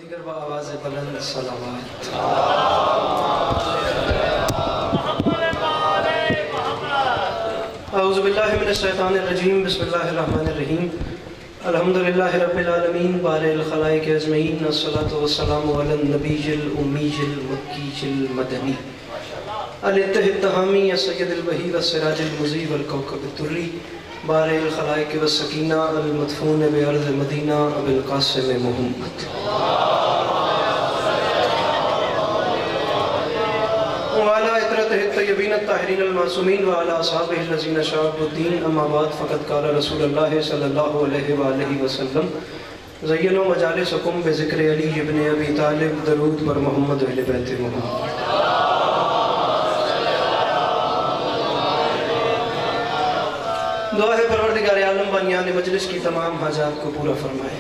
दीगर आवाज़ बुलंद सलावत। औज़ु बिल्लाहि मिनश शैतानिर रजीम, बिस्मिल्लाहिर रहमानिर रहीम। अल्हम्दुलिल्लाहि रब्बिल आलमीन बारिल खलाइक अजमईन, अस्सलातु वस्सलामु अलन नबिय्यिल उम्मीय्यिल मक्कीय्यिल मदनी अल-इत्तिहामी सय्यदिल वही वस्सिराजिल मुज़ी वल कौकबित दुर्री बारिल खलाइक वस्सकीना अल मदफून बिअर्ज़ मदीना अबिल क़ासिम मुहम्मद वाला इतरतिहित तय्यबीन ताहिरीन अल मासूमीन व अला अस्हाबिहि लज़ीना शअबुद्दीन अम्मा बाद फ़क़द क़ाल रसूलुल्लाह सल्लल्लाहु अलैहि वसल्लम ज़य्यनु मजालिसकुम बिज़िक्रि अली इब्न अबी तालिब दरूद बर मोहम्मद अहले बैत मोहम्मद। दुआ है परवरदिगार आलम बनियान मजलिस की तमाम हाजात को पूरा फरमाए,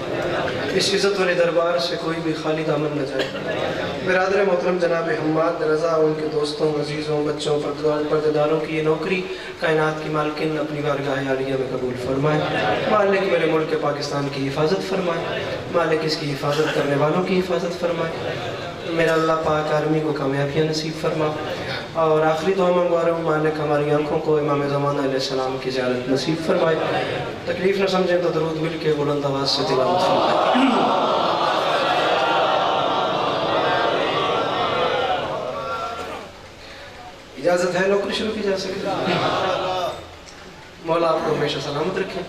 इस इज़्ज़त वाले दरबार से कोई भी खाली दामन न जाए। बिरादर मोहतरम जनाब हम्माद रज़ा, उनके दोस्तों, अजीज़ों, बच्चों, पर्देदारों की ये नौकरी कायनात की मालकिन अपनी बारगाह आलिया में कबूल फरमाए। मालिक मेरे मुल्क पाकिस्तान की हिफाजत फरमाए, मालिक इसकी हिफाजत करने वालों की हिफाजत फरमाए। मेरा अल्लाह पाक आर्मी को कामयाबियाँ नसीब फरमा। और आखिरी दुआ मंगवा रहा हूँ, मालिक हमारी आँखों को इमाम ज़मान अलैहिस्सलाम की ज़ियारत नसीब फरमाए। तकलीफ़ न समझें तो दरूद मिल के बुलंद आवाज़ से तिलावत फरमाए। इजाज़त है नौकरी शुरू की जा सके। मौला आपको हमेशा सलामत रखें,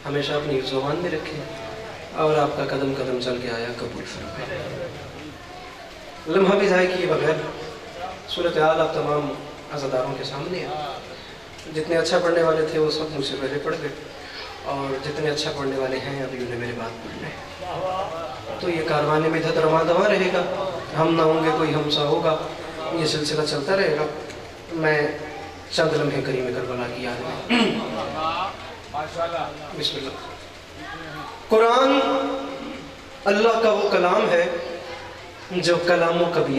हमेशा अपनी ज़ुबान में रखें और आपका कदम कदम चल के आया कबूल फरमाए। लम्हा भी ज़ाय किए बगैर सूरत हाल आप तमाम अज़ादारों के सामने है। जितने अच्छा पढ़ने वाले थे वो सब मुझसे पहले पढ़ गए और जितने अच्छा पढ़ने वाले हैं अभी उन्हें मेरे बाद पढ़ना है। तो ये कारवाने में इधर रवा दवा रहेगा, हम ना होंगे कोई हमसा होगा, ये सिलसिला चलता रहेगा। मैं चंद लम्हे करीम करबला की याद में बिस्मिल्लाह। कुरान अल्लाह का वो कलाम है जो कलामों का भी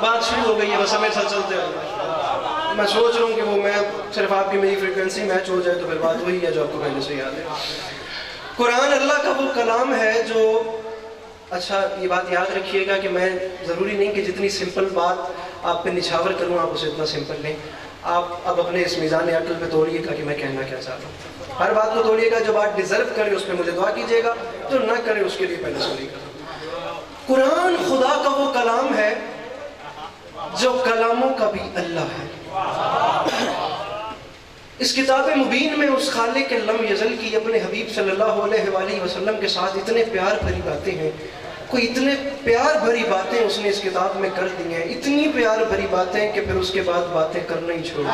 बात शुरू हो गई है, बस हमेशा चलते हैं। मैं सोच रहा हूँ कि वो मैं सिर्फ आपकी मेरी फ्रीक्वेंसी मैच हो जाए तो फिर बात वही है जो आपको पहले से याद है। कुरान अल्लाह का वो कलाम है जो, अच्छा ये बात याद रखिएगा कि मैं ज़रूरी नहीं कि जितनी सिंपल बात आप पे निछावर करूँ आप उसे इतना सिंपल लें। आप अब अपने इस मीज़ान अक्ल पे तोड़िएगा कि मैं कहना क्या चाहता हूँ। हर बात को तोड़िएगा, जो बात डिज़र्व करे उस पर मुझे दुआ कीजिएगा, जो ना करे उसके लिए पहले सॉरी करो। कुरान खुदा का वो कलाम है जो कलामों का भी अल्लाह है। इस किताब मुबीन में उस खालिक के लम यज़ल की अपने हबीब सल्लल्लाहु अलैहि वसल्लम के साथ इतने प्यार भरी बातें हैं। कोई इतने प्यार भरी बातें उसने इस किताब में कर दी हैं, इतनी प्यार भरी बातें कि फिर उसके बाद बातें करना ही छोड़ दी।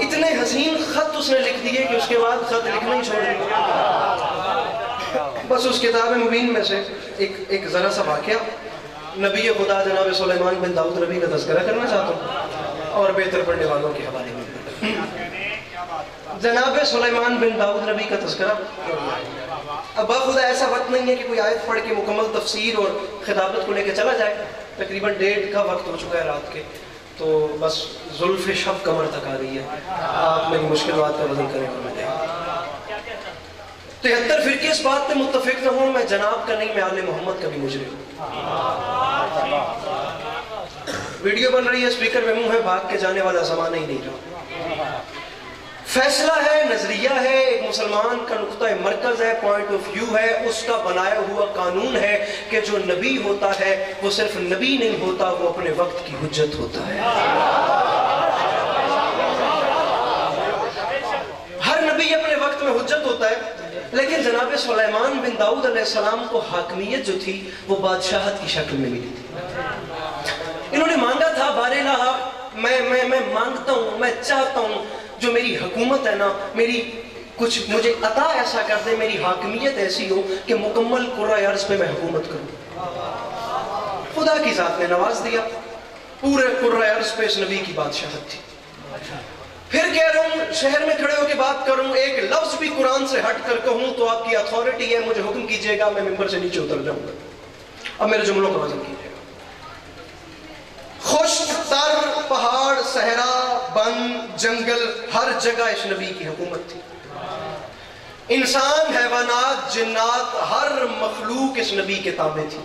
इतने हसीन खत उसने लिख दिए कि उसके बाद खत लिखना ही छोड़ दिया। बस उस किताब मुबीन में से एक ज़रा सा वाक़या नबी खुदा जनाब सुलेमान बिन दाऊद नबी का तज़किरा करना चाहता हूँ और बेहतर पढ़ने वालों के हवाले में। जनाब सुलेमान बिन दाऊद नबी का तज़किरा। अब बाखुदा ऐसा वक्त नहीं है कि कोई आयत पढ़ के मुकम्मल तफसीर और खिताबत को लेकर चला जाए। तकरीबन 1:30 का वक्त हो चुका है रात के, तो बस जुल्फ़ शब कमर तक आ रही है। आप मेरी मुश्किल बात का वज़न करें और मैं 73 फ़िरके इस बात पे मुत्तफ़िक़ न हूँ, मैं जनाब का नहीं, मैं आले मोहम्मद का भी मुजरिम हूँ। वीडियो बन रही है, स्पीकर में मुंह है, भाग के जाने वाला ज़माना ही नहीं रहा। फैसला है, नजरिया है, एक मुसलमान का नुक्ता मरकज है, पॉइंट ऑफ व्यू है, उसका बनाया हुआ कानून है कि जो नबी होता है वो सिर्फ नबी नहीं होता, वो अपने वक्त की हुज्जत होता है। हर नबी अपने वक्त में हुज्जत होता है, लेकिन जनाब सुलेमान बिन दाऊद अलैहिस्सलाम को हाकमियत जो थी वो बादशाहत की शक्ल में मिली थी। इन्होंने मांगा था, बारेला मैं मांगता हूँ, मैं चाहता हूँ जो मेरी हुकूमत है ना, मेरी कुछ मुझे अता ऐसा कर दे, मेरी हाकमियत ऐसी हो कि मुकम्मल कुर्रा अर्ज़ पे मैं हुकूमत करूँ। खुदा की ज़ात ने नवाज दिया, पूरे कुर्रा अर्ज़ पे इस नबी की बादशाहत थी। फिर कह रहा हूं, शहर में खड़े होकर बात करूं, एक लफ्ज भी कुरान से हट कर कहूं तो आपकी अथॉरिटी है, मुझे हुक्म कीजिएगा, मैं मिंबर से नीचे उतर जाऊंगा। अब मेरे जुमलों का वजन कीजिएगा। खुश्क तर पहाड़, सहरा, बन, जंगल, हर जगह इस नबी की हुकूमत थी। इंसान, हैवानात, जिन्नात, हर मखलूक इस नबी के ताबे थी।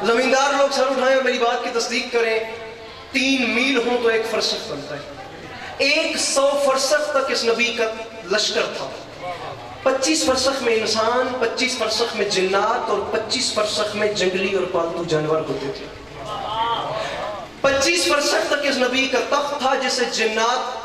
जमींदार लोग सर उठाएं और मेरी बात की तस्दीक करें, 3 मील हो तो 1 फरसख बनता है। 100 फरसख तक इस नबी का लश्कर था। 25 फरसख में इंसान, 25 फरसख में जिन्नात और 25 फरसख में जंगली और पालतू जानवर होते थे। 25 फरसख तक इस नबी का तख्त था जिसे जिन्नात,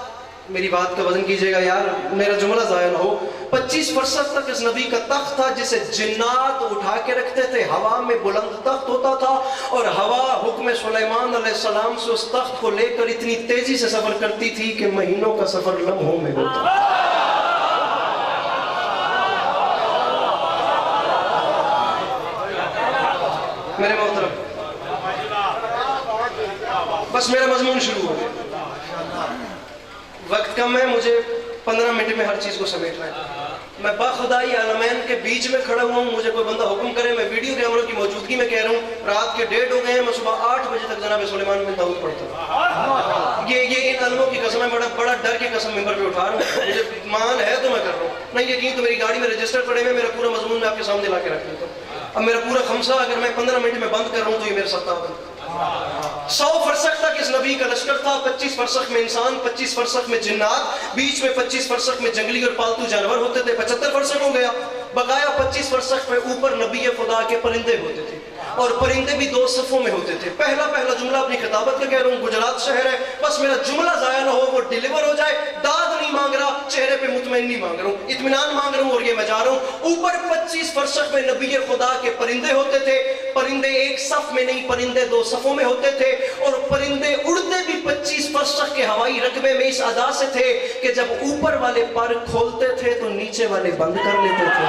मेरी बात का वजन कीजिएगा यार, मेरा जुमला ज़ाया ना हो। 25 फरसख तक इस नबी का तख्त था जिसे जिन्नात उठा के रखते थे। हवा में बुलंद तख्त होता था और हवा हुक्म सुलेमान अलैहिस्सलाम से उस तख्त को लेकर इतनी तेजी से सफर करती थी कि महीनों का सफर लम्हों में होता। मेरे मोहतरम, बस मेरा मजमून शुरू हो गया, वक्त कम है, मुझे 15 मिनट में हर चीज को समेटना है। मैं बाखुदाई आलमैन के बीच में खड़ा हुआ हूँ, मुझे कोई बंदा हुक्म करे, मैं वीडियो कैमरों की मौजूदगी में कह रहा हूँ, रात के 1:30 हो गए हैं, मैं सुबह 8 बजे तक जनाब सुलेमान बिन दाऊद पढ़ता हूँ। ये इन अलमों की कसम है, बड़ा डर के कसम मिंबर पे उठा रहा हूँ, मुझे मान है तो मैं कर रहा हूँ, नहीं यकीन तो मेरी गाड़ी में रजिस्टर पड़े हुए, मेरा पूरा मजमून मैं आपके सामने ला के रख लेता हूँ। अब मेरा पूरा खमसा अगर मैं 15 मिनट में बंद कर रहा हूँ तो ये मेरा सत्ता बंद। 100 फरसख तक इस नबी का लश्कर था। 25 फरसख में इंसान, 25 फरसख में जिन्नात, बीच में 25 फरसख में जंगली और पालतू जानवर होते थे। 75 फरसख हो गया, बकाया 25 फरसख में ऊपर नबी खुदा के परिंदे होते थे और परिंदे भी 2 सफ़ों में होते थे। पहला जुमला अपनी खिताबत का कह रहा हूँ, गुजरात शहर है, बस मेरा जुमला ज़ाया ना हो, वो डिलीवर हो जाए। दाद नहीं मांग रहा, चेहरे पे मुतमईन नहीं मांग रहा हूँ, इत्मीनान मांग रहा हूँ और ये मैं जा रहा हूँ। ऊपर 25 फरसख में नबी खुदा के परिंदे होते थे। परिंदे एक सफ में नहीं, परिंदे 2 सफ़ों में होते थे और परिंदे उड़ते भी 25 फरसख के हवाई रकबे में इस अदा से थे कि जब ऊपर वाले पर खोलते थे तो नीचे वाले बंद कर लेते थे।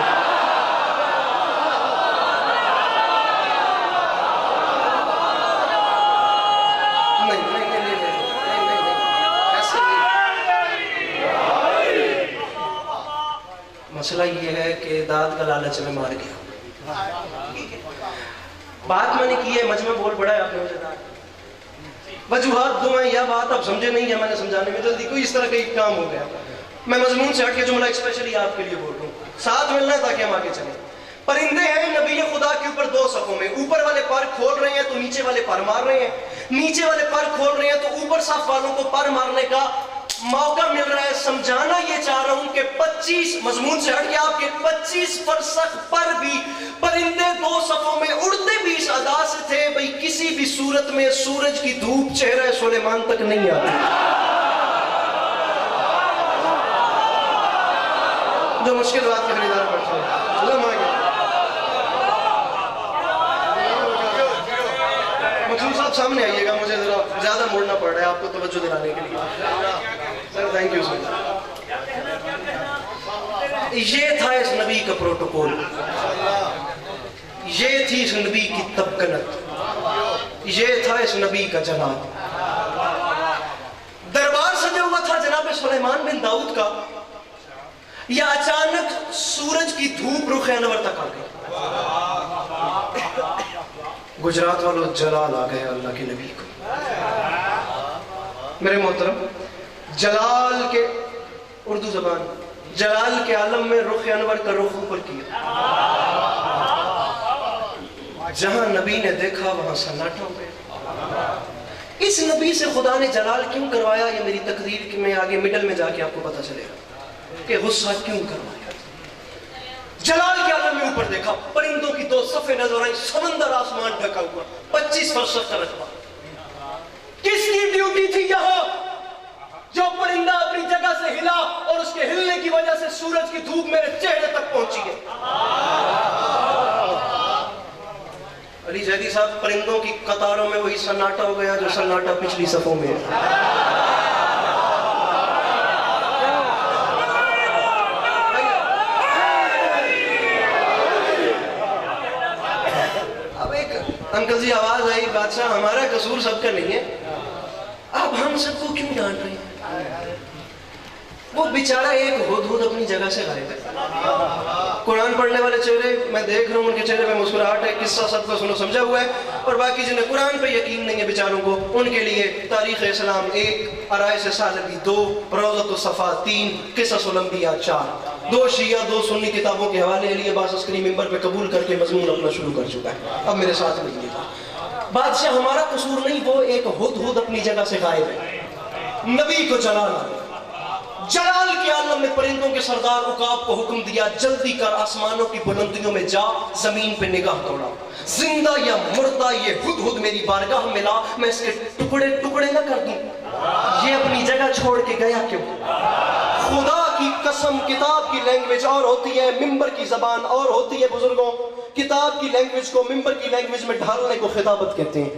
मसला ये है कि दाद का लालच में मार गया। बात मैंने की है, मजमा बोल पड़ा है आपने, मुझे वजूहात दो हैं, या बात आप समझे नहीं है, मैंने समझाने में जल्दी कोई इस तरह का एक काम हो गया। मैं मजमून से हट के जुमला स्पेशली आपके लिए बोल रहा हूँ, साथ मिलना है ताकि हम आगे चलें। परिंदे हैं नबी खुदा के ऊपर 2 सफ़ों में, ऊपर वाले पर खोल रहे हैं तो नीचे वाले पर मार रहे हैं, नीचे वाले पर खोल रहे हैं तो ऊपर सफ वालों को पर मारने का मौका मिल रहा है। समझाना ये चाह रहा हूं कि 25 मजमून से हट के आपके 25 फरसख पर भी परिंदे 2 सफ़ों में उड़ते भी इस अदा से थे भाई किसी भी सूरत में सूरज की धूप चेहरे सुलेमान तक नहीं आती। जो मुश्किल बात के खरीदार बैठे हैं, मकसूद साहब सामने आइएगा, मुझे जरा ज्यादा मोड़ना पड़ रहा है आपको तवज्जो दिलाने के लिए। Sir thank you sir. ये था इस नबी का प्रोटोकॉल, ये थी इस नबी की तबकनत, ये था इस नबी का जलाल। दरबार सजा हुआ था जनाब सुलेमान बिन दाऊद का, या अचानक सूरज की धूप रुख अनवर तक आ गई। गुजरात वालों जलाल आ गए अल्लाह के नबी को। मेरे मोहतरम, जलाल के उर्दू जबान जलाल के आलम में रुख अनवर का रुख ऊपर किया। जहां नबी ने देखा वहां सन्नाटा हो गया। इस नबी से खुदा ने जलाल क्यों करवाया, ये मेरी तकरीर में आगे मिडल में जाके आपको पता चलेगा कि गुस्सा क्यों करवाया। जलाल के आलम में ऊपर देखा, परिंदों की 2 सफ़े नजर आई, समंदर आसमान ढका हुआ, 25 फरसख का रकबा। किसकी ड्यूटी थी यहां? जो परिंदा अपनी जगह से हिला और उसके हिलने की वजह से सूरज की धूप मेरे चेहरे तक पहुंची है। अली जैदी साहब, परिंदों की कतारों में वही सन्नाटा हो गया जो सन्नाटा पिछली सफों में है। अंकल जी आवाज आई, बादशाह हमारा कसूर सबका नहीं है, आप हम सबको क्यों डांट रहे हैं? वो बेचारा एक हुदहुद अपनी जगह से गायब है। कुरान पढ़ने वाले चेहरे मैं देख रहा हूँ, उनके चेहरे पे मुस्कुराहट है, किस्सा सबका सुनो समझा हुआ है, और बाकी जिन्हें कुरान पे यकीन नहीं है बेचारों को, उनके लिए तारीख इस्लाम 1, अराइस सालबी 2, रौज़तुल सफ़ा 3, क़िससुल अंबिया 4, 2 शिया 2 सुन्नी किताबों के हवाले अली अब्बास अस्करी मिंबर पे कबूल करके मजमून अपना शुरू कर चुका है। अब मेरे साथ नहीं था बादशाह, हमारा कसूर नहीं, वो एक हुदहुद अपनी जगह से गायब है। नबी को जलाल के आलम में परिंदों के सरदार उकाब को हुक्म दिया, जल्दी कर आसमानों की बुलंदियों में जा, जमीन पे निगाह दौड़ा, जिंदा या मुर्दा ये हुदहुद मेरी बारगाह में ला, मैं इसके टुकड़े टुकड़े न कर दूं। ये अपनी जगह छोड़ के गया क्यों? खुदा की कसम, किताब की लैंग्वेज और होती है, मिंबर की जबान और होती है। बुजुर्गों, किताब की लैंग्वेज को मिंबर की लैंग्वेज में ढालने को खिताबत कहते हैं।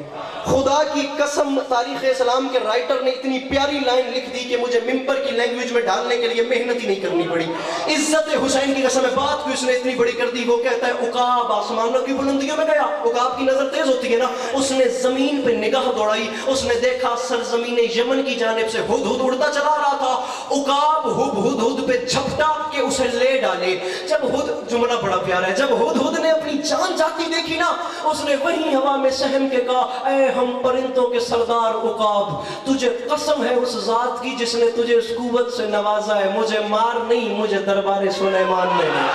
खुदा की कसम, तारीख इस्लाम के राइटर ने इतनी प्यारी लाइन लिख दी कि मुझे मिंबर की लैंग्वेज में ढालने के लिए मेहनत ही नहीं करनी पड़ी। इज्जत हुसैन की कसम, बात की उसने इतनी बड़ी कर दी। वो कहता है उकाब आसमानों की बुलंदियों में गया। उकाब की नजर तेज होती है ना, उसने जमीन पे निगाह दौड़ाई, उसने देखा सरजमीन यमन की जानिब से हुदहुद उड़ता चला रहा था। उकाब हुदहुद पे झपटा के उसे ले डाले। जब हुद, जुमला बड़ा प्यारा है, जब हुदहुद ने अपनी जान जाती देखी ना, उसने वही हवा में सहम के कहा, ऐ हम परिंदों के सरदार उकाब, तुझे कसम है उस जात की जिसने तुझे इस कुव्वत से नवाजा है, मुझे मार नहीं, मुझे दरबारे सुलेमान में नहीं।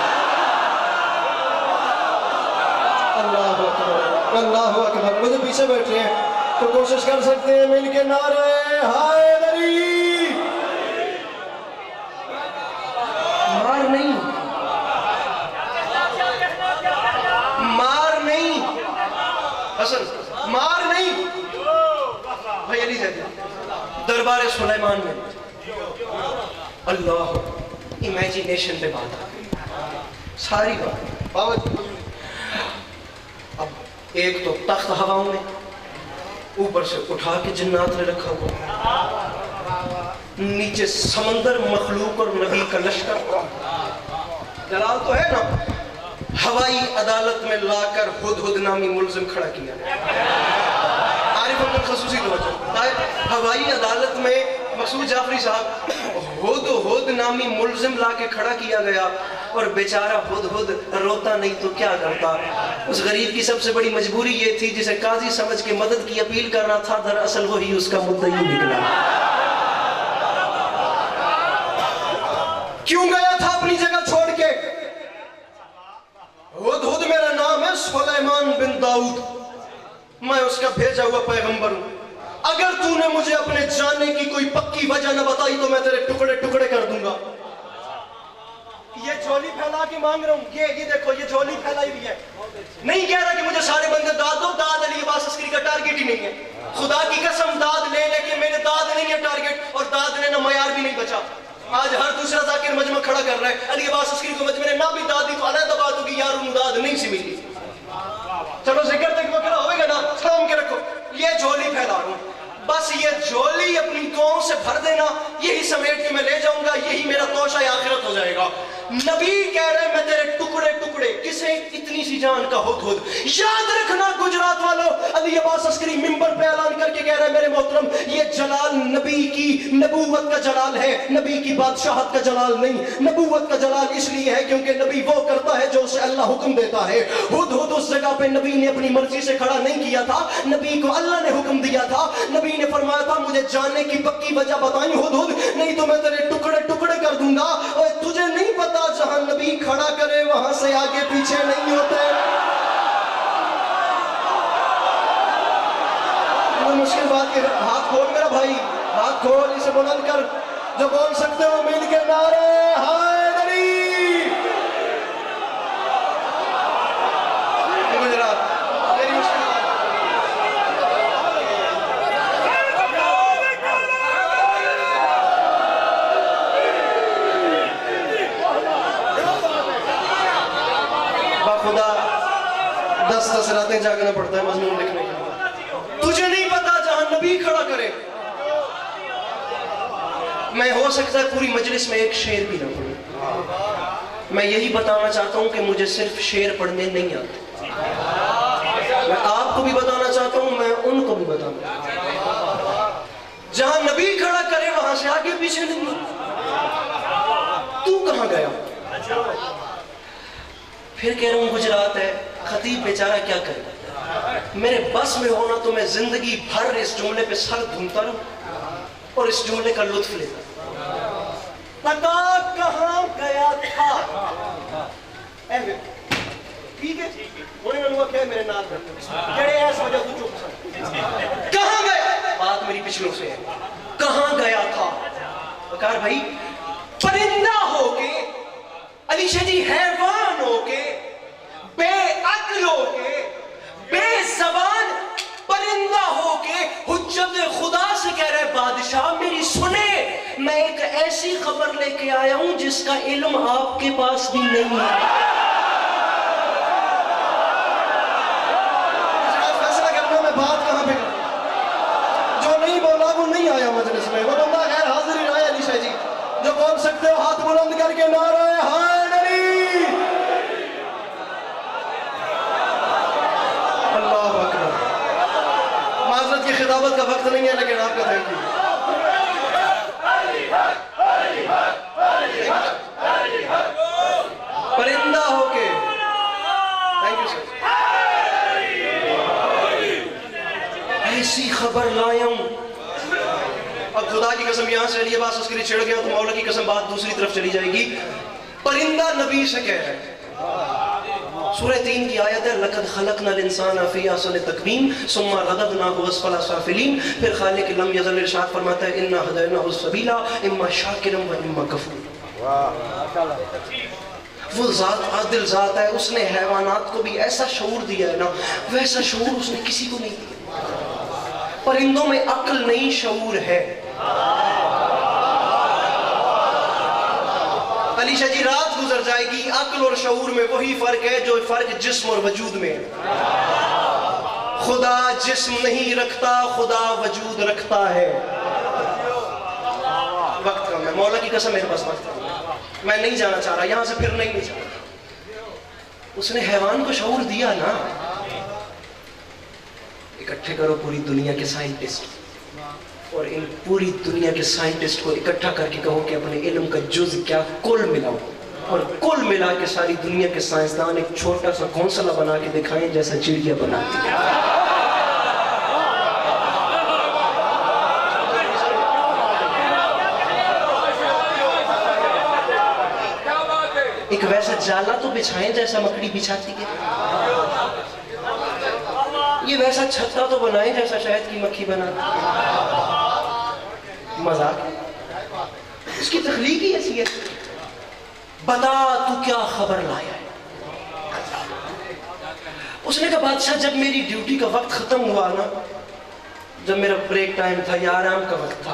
अल्लाह अकबर, अल्लाह अकबर। मुझे पीछे बैठे हैं तो कोशिश कर सकते हैं मिलके नारे हैदरी। मार नहीं, मार नहीं हसन, मार नहीं भाई अली जैदी, दरबार सुलेमान में। अल्लाह, इमेजिनेशन पे बात आ गई सारी बात। अब एक तो तख्त हवाओं में, ऊपर से उठा के जिन्नात ने रखा हुआ, नीचे समंदर, मखलूक और नबी का लश्कर। जलाल तो है ना। हवाई अदालत में लाकर हुदहुद नामी मुल्जिम खड़ा किया। आरिफ अब्दुल खसूसी हवाई अदालत में मकसूद जाफरी साहब, हुदहुद नामी मुल्जिम लाके खड़ा किया गया, और बेचारा हुदहुद रोता नहीं तो क्या करता। उस गरीब की सबसे बड़ी मजबूरी ये थी, जिसे काजी समझ के मदद की अपील कर रहा था, दरअसल वही उसका मुद्दई निकला। क्यों गया था अपनी जगह छोड़ के? हुदहुद मेरा नाम है सुलेमान बिन दाऊद, मैं उसका भेजा हुआ पैगंबर हूं। अगर तूने मुझे अपने जाने की कोई पक्की वजह न बताई तो मैं तेरे टुकड़े टुकड़े कर दूंगा। ये झोली फैला के मांग रहा हूं, ये देखो, ये झोली फैलाई हुई है। नहीं कह रहा कि मुझे सारे बंदे दाद दो, दाद अली अब्बास अस्करी का टारगेट ही नहीं है। खुदा की कसम, दाद ले लेके मेरे दाद नहीं है टारगेट, और दाद लेना मयार भी नहीं बचा। आज हर दूसरा जाकिर मजमा खड़ा कर रहा है, अली अब्बास अस्करी को मजमे ने ना भी दाद दी तो अलग बात होगी, यार उन दाद नहीं सी मिली। चलो जिक्र तक वगैरह होगा ना, थाम के रखो। ये झोली फैला रहा हूं, बस ये झोली अपनी दुआओं से भर देना, यही समेट के मैं ले जाऊंगा, यही मेरा तोशा आखिरत हो जाएगा। नबी कह रहे मैं तेरे टुकड़े टुकड़े, किसे इतनी सी जान का हुदहुद। याद रखना गुजरात वालों, अली अब्बास अस्करी मिंबर पे ऐलान करके कह रहे हैं मेरे मोहतरम, ये जलाल नबी की नबूवत का जलाल है, नबी की बादशाहत का जलाल नहीं। नबूवत का जलाल इसलिए है क्योंकि नबी वो करता है जो उसे अल्लाह हुक्म देता है। हुदहुद उस जगह पे नबी ने अपनी मर्जी से खड़ा नहीं किया था, नबी को अल्लाह ने हुक्म दिया था। नबी ने फरमाया था मुझे जानने की पक्की वजह बताई हुदहुद, नहीं तो मैं तेरे टुकड़े टुकड़े कर दूंगा। और तुझे नहीं पता, जहां नबी खड़ा करे वहां से आगे पीछे नहीं होते। मुश्किल बात के हाथ खोल मेरा भाई, हाथ खोल, इसे बुलंद कर, जो बोल सकते हो मिल के नारे हैदरी। खुदा 10-10 रातें जागना पड़ता है मजमून लिखने के लिए। तुझे नहीं पता, जहां नबी खड़ा करे, मैं हो सकता है पूरी मजलिस में एक शेर भी ना पढ़ूं। मैं यही बताना चाहता हूं कि मुझे सिर्फ शेर पढ़ने नहीं आते। मैं आपको भी बताना चाहता हूं, मैं उनको भी बताऊंगा, जहां नबी खड़ा करे वहां से आगे पीछे नहीं। तू कहाँ गया? फिर कह रहा हूँ गुजरात है। खतीब बेचारा क्या करे, मेरे बस में होना तो मैं जिंदगी भर इस जुमले पे सर धूमता रहूं और इस जुमले का लुत्फ लेता। पता कहाँ गया था? ठीक है, क्या मेरे नाम कहाँ गया? बात मेरी पिछलों से है। कहाँ गया था? बकार भाई, परिंदा होके, अलीशा जी हैवान होके, बेअक्ल होके, बेज़बान परिंदा होके हुज्जत खुदा से कह रहे बादशाह मेरी सुने, मैं एक ऐसी खबर लेके आया हूं जिसका इल्म आपके पास भी नहीं है। फैसला करना मैं बात कहां पे करूं? जो नहीं बोला वो नहीं आया मजलिस में, वो बंदा गैर हाजिर ही रहा। अलीशा जी जो बोल सकते हो हाथ बुलंद करके नारा हैदरी। अल्लाह अकबर। माज़रत की खिताबत का वक्त नहीं है, लेकिन आपका थैंक यू। परिंदा होके, थैंक यू सर। ऐसी खबर लाया हूं। अब खुदा की कसम यहां से चलिए, बात उसके लिए छिड़ गया तो मौला की कसम बात दूसरी तरफ चली जाएगी। परिंदा नबी से कह रहे हैं, सूरह 3 की आयत है, लक़द खलक़नल इंसाना फ़ी अहसनि तक़वीम सुम्मा रददनाहु अस्फ़ला साफ़िलीन। फिर खालिक लम यज़ल इरशाद फरमाता है, इन्ना हदैनाहु सबीला इम्मा शाकिरन व इम्मा कफूर। वो ज़ात आदिल ज़ात है, उसने हैवानात को भी ऐसा शऊर दिया है ना, वैसा शऊर उसने किसी को नहीं दिया। परिंदों में अक्ल नहीं, शऊर है। अलीशा जी रात गुजर जाएगी, अक्ल और शऊर में वही फर्क है जो फर्क जिस्म और वजूद में है। खुदा जिस्म नहीं रखता, खुदा वजूद रखता है। वक्त कम है, मौला की कसम मेरे पास वक्त कम है, मैं नहीं जाना चाह रहा यहां से, फिर नहीं चाह। उसने हैवान को शऊर दिया ना। इकट्ठे करो पूरी दुनिया के साइंटिस्ट और इन पूरी दुनिया के साइंटिस्ट को इकट्ठा करके कहो कि अपने इल्म का जुज क्या कुल मिलाओ, और कुल मिला के सारी दुनिया के साइंसदान एक छोटा सा घोंसला बना के दिखाएं जैसा चिड़िया बनाती है। एक वैसा जाला तो बिछाएं जैसा मकड़ी बिछाती है, ये वैसा छत्ता तो बनाएं जैसा शहद की मक्खी बनाती है। मजाक है, उसकी तख्लीकी हैसियत। बता तू क्या खबर लाया है? उसने कहा बादशाह जब मेरी ड्यूटी का वक्त खत्म हुआ ना, जब मेरा ब्रेक टाइम था या आराम का वक्त था,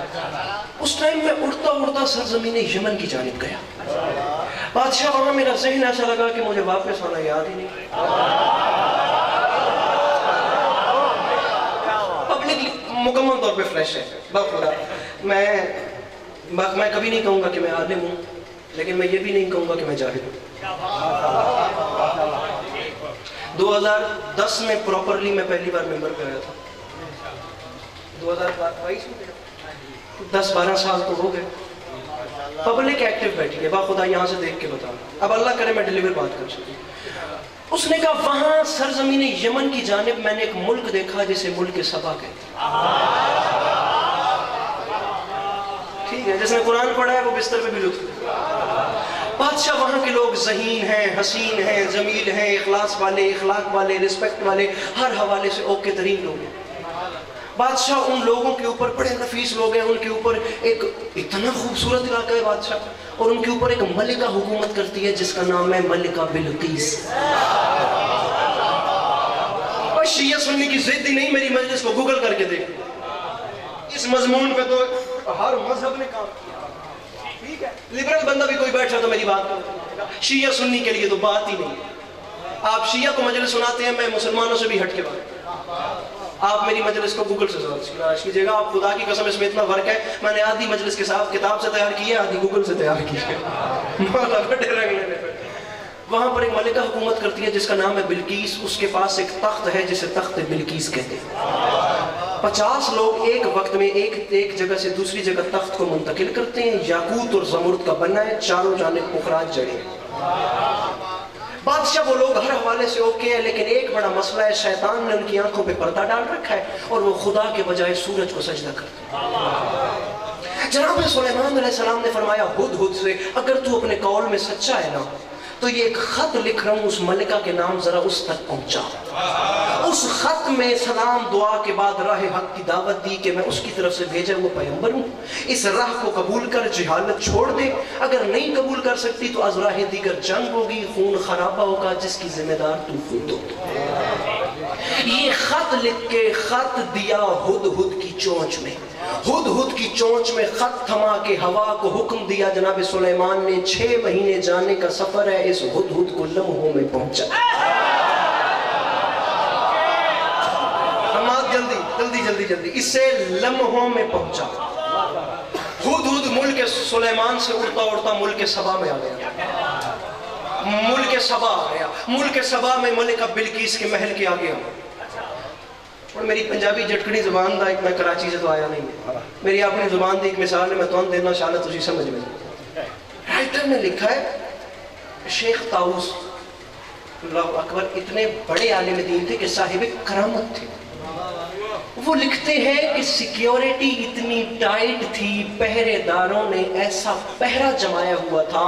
उस टाइम मैं उड़ता उड़ता सरजमीन यमन की जानिब गया। बादशाह वहां मेरा ज़हन ऐसा लगा कि मुझे वापस आना याद ही नहीं। मुकम्मल तौर पे फ्रेश है बाखुदा। मैं कभी नहीं कहूँगा कि मैं आलिम हूँ, लेकिन मैं ये भी नहीं कहूँगा कि मैं जाहिल हूँ। 2010 में प्रॉपरली मैं पहली बार मेंबर पे आया था। 2022 में 10-12 साल तो हो गए। पब्लिक एक्टिव बैठी है बाखुदा, यहाँ से देख के बता। अब अल्लाह करे मैं डिलीवर बात कर सकूँ। उसने कहा वहां सरजमीन यमन की जानिब मैंने एक मुल्क देखा जिसे मुल्क सबा कहते हैं। ठीक है, जिसने कुरान पढ़ा है वो बिस्तर पे भी लुत्फ। बादशाह वहां के लोग ज़हीन हैं, हसीन हैं, जमील हैं, इखलास वाले, इखलाक वाले, रिस्पेक्ट वाले, हर हवाले से ओके तरीन लोग हैं। बादशाह उन लोगों के ऊपर बड़े नफीस लोग हैं, उनके ऊपर एक इतना खूबसूरत इलाका है बादशाह, और उनके ऊपर एक मलिका हुकूमत करती है जिसका नाम है मलिका बिल्कीस। और शिया सुन्नी की जिद ही नहीं, मेरी मजलिस को गूगल करके देख। इस मजमून पे तो हर मजहब ने काम किया। ठीक है, लिबरल बंदा भी कोई बैठा तो मेरी बात करो। शिया सुन्नी के लिए तो बात ही नहीं। आप शिया को मजलिस सुनाते हैं, मैं मुसलमानों से भी हट के बात। आप मेरी मजलिस को गूगल से सर्च कीजिएगा, आप खुदा की कसम इसमें इतना फर्क है। मैंने आधी मजलिस के साथ किताब से तैयार की है, आधी गूगल से तैयार की है। वहां पर एक मलिका हुकूमत करती है जिसका नाम है बिल्कीस। उसके पास एक तख्त है जिसे तख्त बिल्कीस कहते हैं। 50 लोग एक वक्त में एक जगह से दूसरी जगह तख्त को मुंतकिल करते हैं। याकूत और जमुर्द का बनना है, चारों जानिब पुखराज जड़े। बादशाह वो लोग हर हवाले से ओके है, लेकिन एक बड़ा मसला है, शैतान ने उनकी आंखों पे पर्दा डाल रखा है और वो खुदा के बजाय सूरज को सजदा करते हैं। जनाब सुलेमान अलैहिस्सलाम ने फरमाया हुद से, अगर तू अपने कौल में सच्चा है ना तो ये एक खत लिख रहा हूँ उस मलिका के नाम, जरा उस तक पहुंचा। उस खत में सलाम दुआ के बाद राह हक की दावत दी कि मैं उसकी तरफ से भेजा हुआ पैगंबर हूँ, इस राह को कबूल कर, जहालत छोड़ दे। अगर नहीं कबूल कर सकती तो आज राह दीगर जंग होगी, खून खराबा होगा, जिसकी जिम्मेदार तू खुद हो। ये खत लिख के खत दिया हुद की चोंच में। हुद की चोंच में खत थमा के हवा को हुक्म दिया। जनाब सुलेमान ने 6 महीने जाने का सफर है, इस हुद को लम्हों में पहुंचा। जल्दी इससे लम्हों में पहुंचा। हुद मुल्क सुलेमान से उड़ता उड़ता मुल्क सबा में आ गया। मुल्क सबा आ गया। मुल्क सबा में मलिका बिल्किस के महल के आ गया। और मेरी पंजाबी जटकड़ी जुबान का एक, मैं कराची से तो आया नहीं है, मेरी अपनी जुबान की एक मिसाल है, मैं तुम देना शायद तुझी समझ में। राइटर ने लिखा है शेख ताऊस अल्लाह अकबर इतने बड़े आलिम दीन थे कि साहिब करामत थे। वो लिखते हैं कि सिक्योरिटी इतनी टाइट थी, पहरेदारों ने ऐसा पहरा जमाया हुआ था,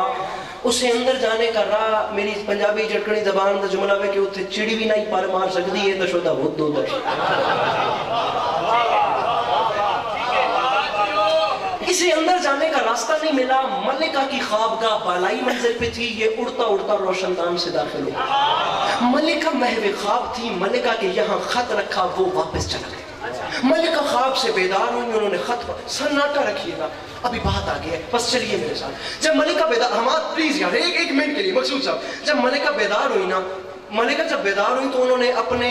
उसे अंदर जाने का राह, मेरी पंजाबी जटकनी जबान का जुमला है कि उत्थे चिड़ी भी नहीं पर मार सकती है तो शुदा हुद होता इसे अंदर जाने का रास्ता नहीं मिला। मलिका की ख्वाबगाह बालाई मंजिल पे थी, ये उड़ता उड़ता रोशनदान से दाखिल हुआ। मलिका महवे ख्वाब थी, मलिका के यहाँ खत रखा, वो वापस चला गया। मलिका ख्वाब से बेदार हुई, उन्होंने खत पर सन्नाटा रखिएगा, अभी बात आ गई है, बस चलिए मेरे साथ। जब मलिका बेदार, हमारा प्लीज यार एक मिनट के लिए मकसूद साहब, जब मलिका बेदार हुई ना, मलिका जब बेदार हुई तो उन्होंने अपने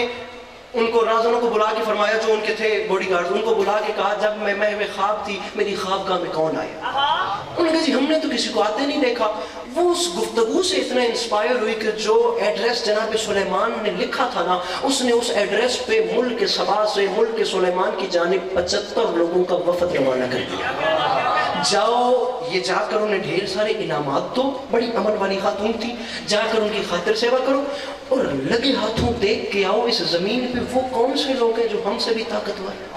उनको राजनों को बुला के फरमाया, जो उनके थे बॉडीगार्ड, उनको बुला के कहा जब मैं ख्वाब थी मेरी ख्वाबगाह में कौन आया। उन्होंने कहा जी हमने तो किसी को आते नहीं देखा। वो उस गुफ्तगू से इतना इंस्पायर हुई कि जो एड्रेस जनाब सुलेमान ने लिखा था ना, उसने उस एड्रेस पे मुल्क सबा से मुल्क सुलेमान की जानिब 75 लोगों का वफद रवाना कर दिया। जाओ, ये जाकर उन्हें ढेर सारे इनामात दो, बड़ी अमन वाली खातून थी, जाकर उनकी खातिर सेवा करो और लगे हाथों देख के आओ इस जमीन पे वो कौन से लोग हैं जो हमसे भी ताकतवर हैं।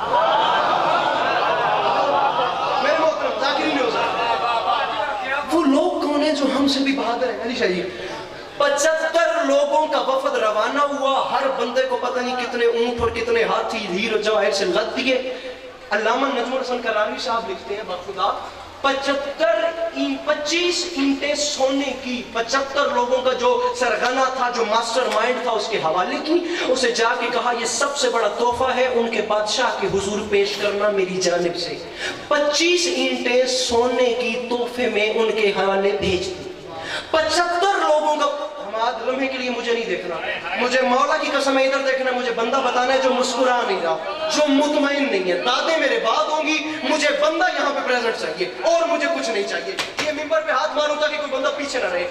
वो लोग कौन है जो हमसे भी बहादुर है। अली शाह जी 75 लोगों का वफद रवाना हुआ, हर बंदे को पता नहीं कितने ऊंट और कितने हाथी हीर जवाहिर से लद दिए। अल्लामा नजमुल हसन करारी साहब लिखते हैं बखुदा 25 ईंटें सोने की 75 लोगों का जो सरगना था, जो मास्टरमाइंड था, उसके हवाले की। उसे जाके कहा ये सबसे बड़ा तोहफा है उनके बादशाह के हुजूर पेश करना मेरी जानिब से। 25 ईंटें सोने की तोहफे में उनके हवाले भेज दी। 75 लोगों का हमारे लम्हे के लिए मुझे नहीं देखना, मुझे मौला की कसम है इधर देखना, मुझे बंदा बताना है जो मुस्कुरा नहीं रहा, जो मुतमईन नहीं है। दादे मेरे बाद होंगी, मुझे बंदा यहाँ पे प्रेजेंट चाहिए और मुझे कुछ नहीं चाहिए। ये मिंबर पे हाथ मारूं ताकि कोई बंदा पीछे ना रहे।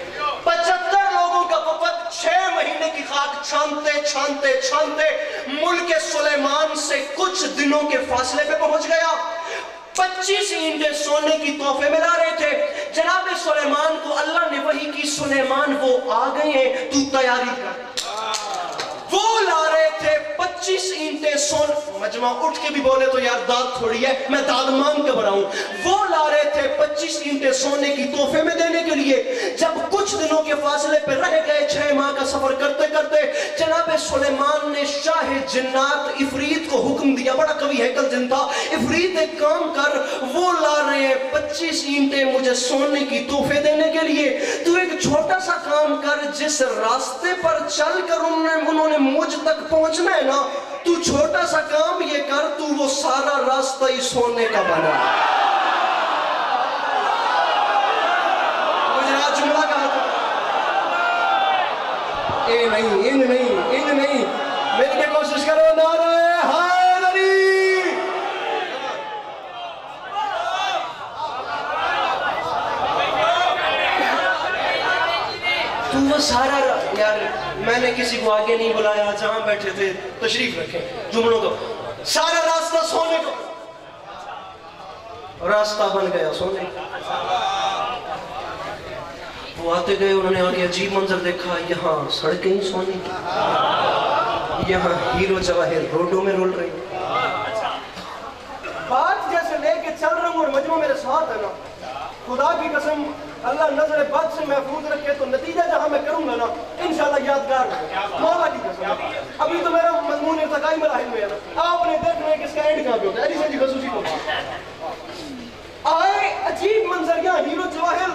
75 लोगों का वफद 6 महीने की खाक छानते छानते छानते मुल्क सुलेमान से कुछ दिनों के फासले पे पहुंच गया। 25 ईंटें सोने की तोहफे में ला रहे थे। जनाब सुलेमान को अल्लाह ने वही की, सुलेमान वो आ गए हैं, तू तैयारी कर। वो ला रहे थे 25 ईंटें सोन, मजमा उठ के भी बोले तो यार दाद थोड़ी है, मैं दाद मांग के बढ़ाऊं। वो ला रहे थे 25 ईंटें सोने की तोहफे में देने के लिए। जब कुछ दिनों के फासले पे रह गए, 6 माह का सफर करते करते, जनाब सुलेमान ने शाह जिन्नात इफरीत को हुक्म दिया, बड़ा कवि हैकल जिन था, इफरीत एक काम कर, वो ला रहे हैं 25 ईंटें मुझे सोने की तोहफे देने के लिए, तू एक छोटा सा काम कर, जिस रास्ते पर चल कर उन्होंने मुझ तक पहुंचना है ना, तू छोटा सा काम ये कर, तू वो सारा रास्ता ही सोने का बना। गुजरात जुमला कहा था, इन नहीं मिलके कोशिश करो, नारे हैदरी। तू वो सारा, यार मैंने किसी को आगे नहीं बुलाया, जहां बैठे थे तशरीफ रखें जुमलों को, सारा रास्ता सोने का रास्ता बन गया सोने का। वो आते गए, उन्होंने आगे अजीब मंजर देखा, यहाँ सड़कें ही सोने की, यहाँ हीरो जवाहिर रोडों में रोल रही। बात जैसे लेके चल रहा हूँ और मजमा मेरे साथ है ना, खुदा की कसम अल्लाह नजर बद से महफूज रखे तो नतीजा जहाँ मैं करूंगा ना इंशाल्लाह यादगार होगा, मौला की कसम। अभी तो मेरा मजमून इर्तिकाई मराहिल में है ना, आपने देखना है कि इसका एंड कहाँ पे होता है। अली सैदी खसूसी को आए अजीब मंजर, यहाँ हीरो जवाहिर,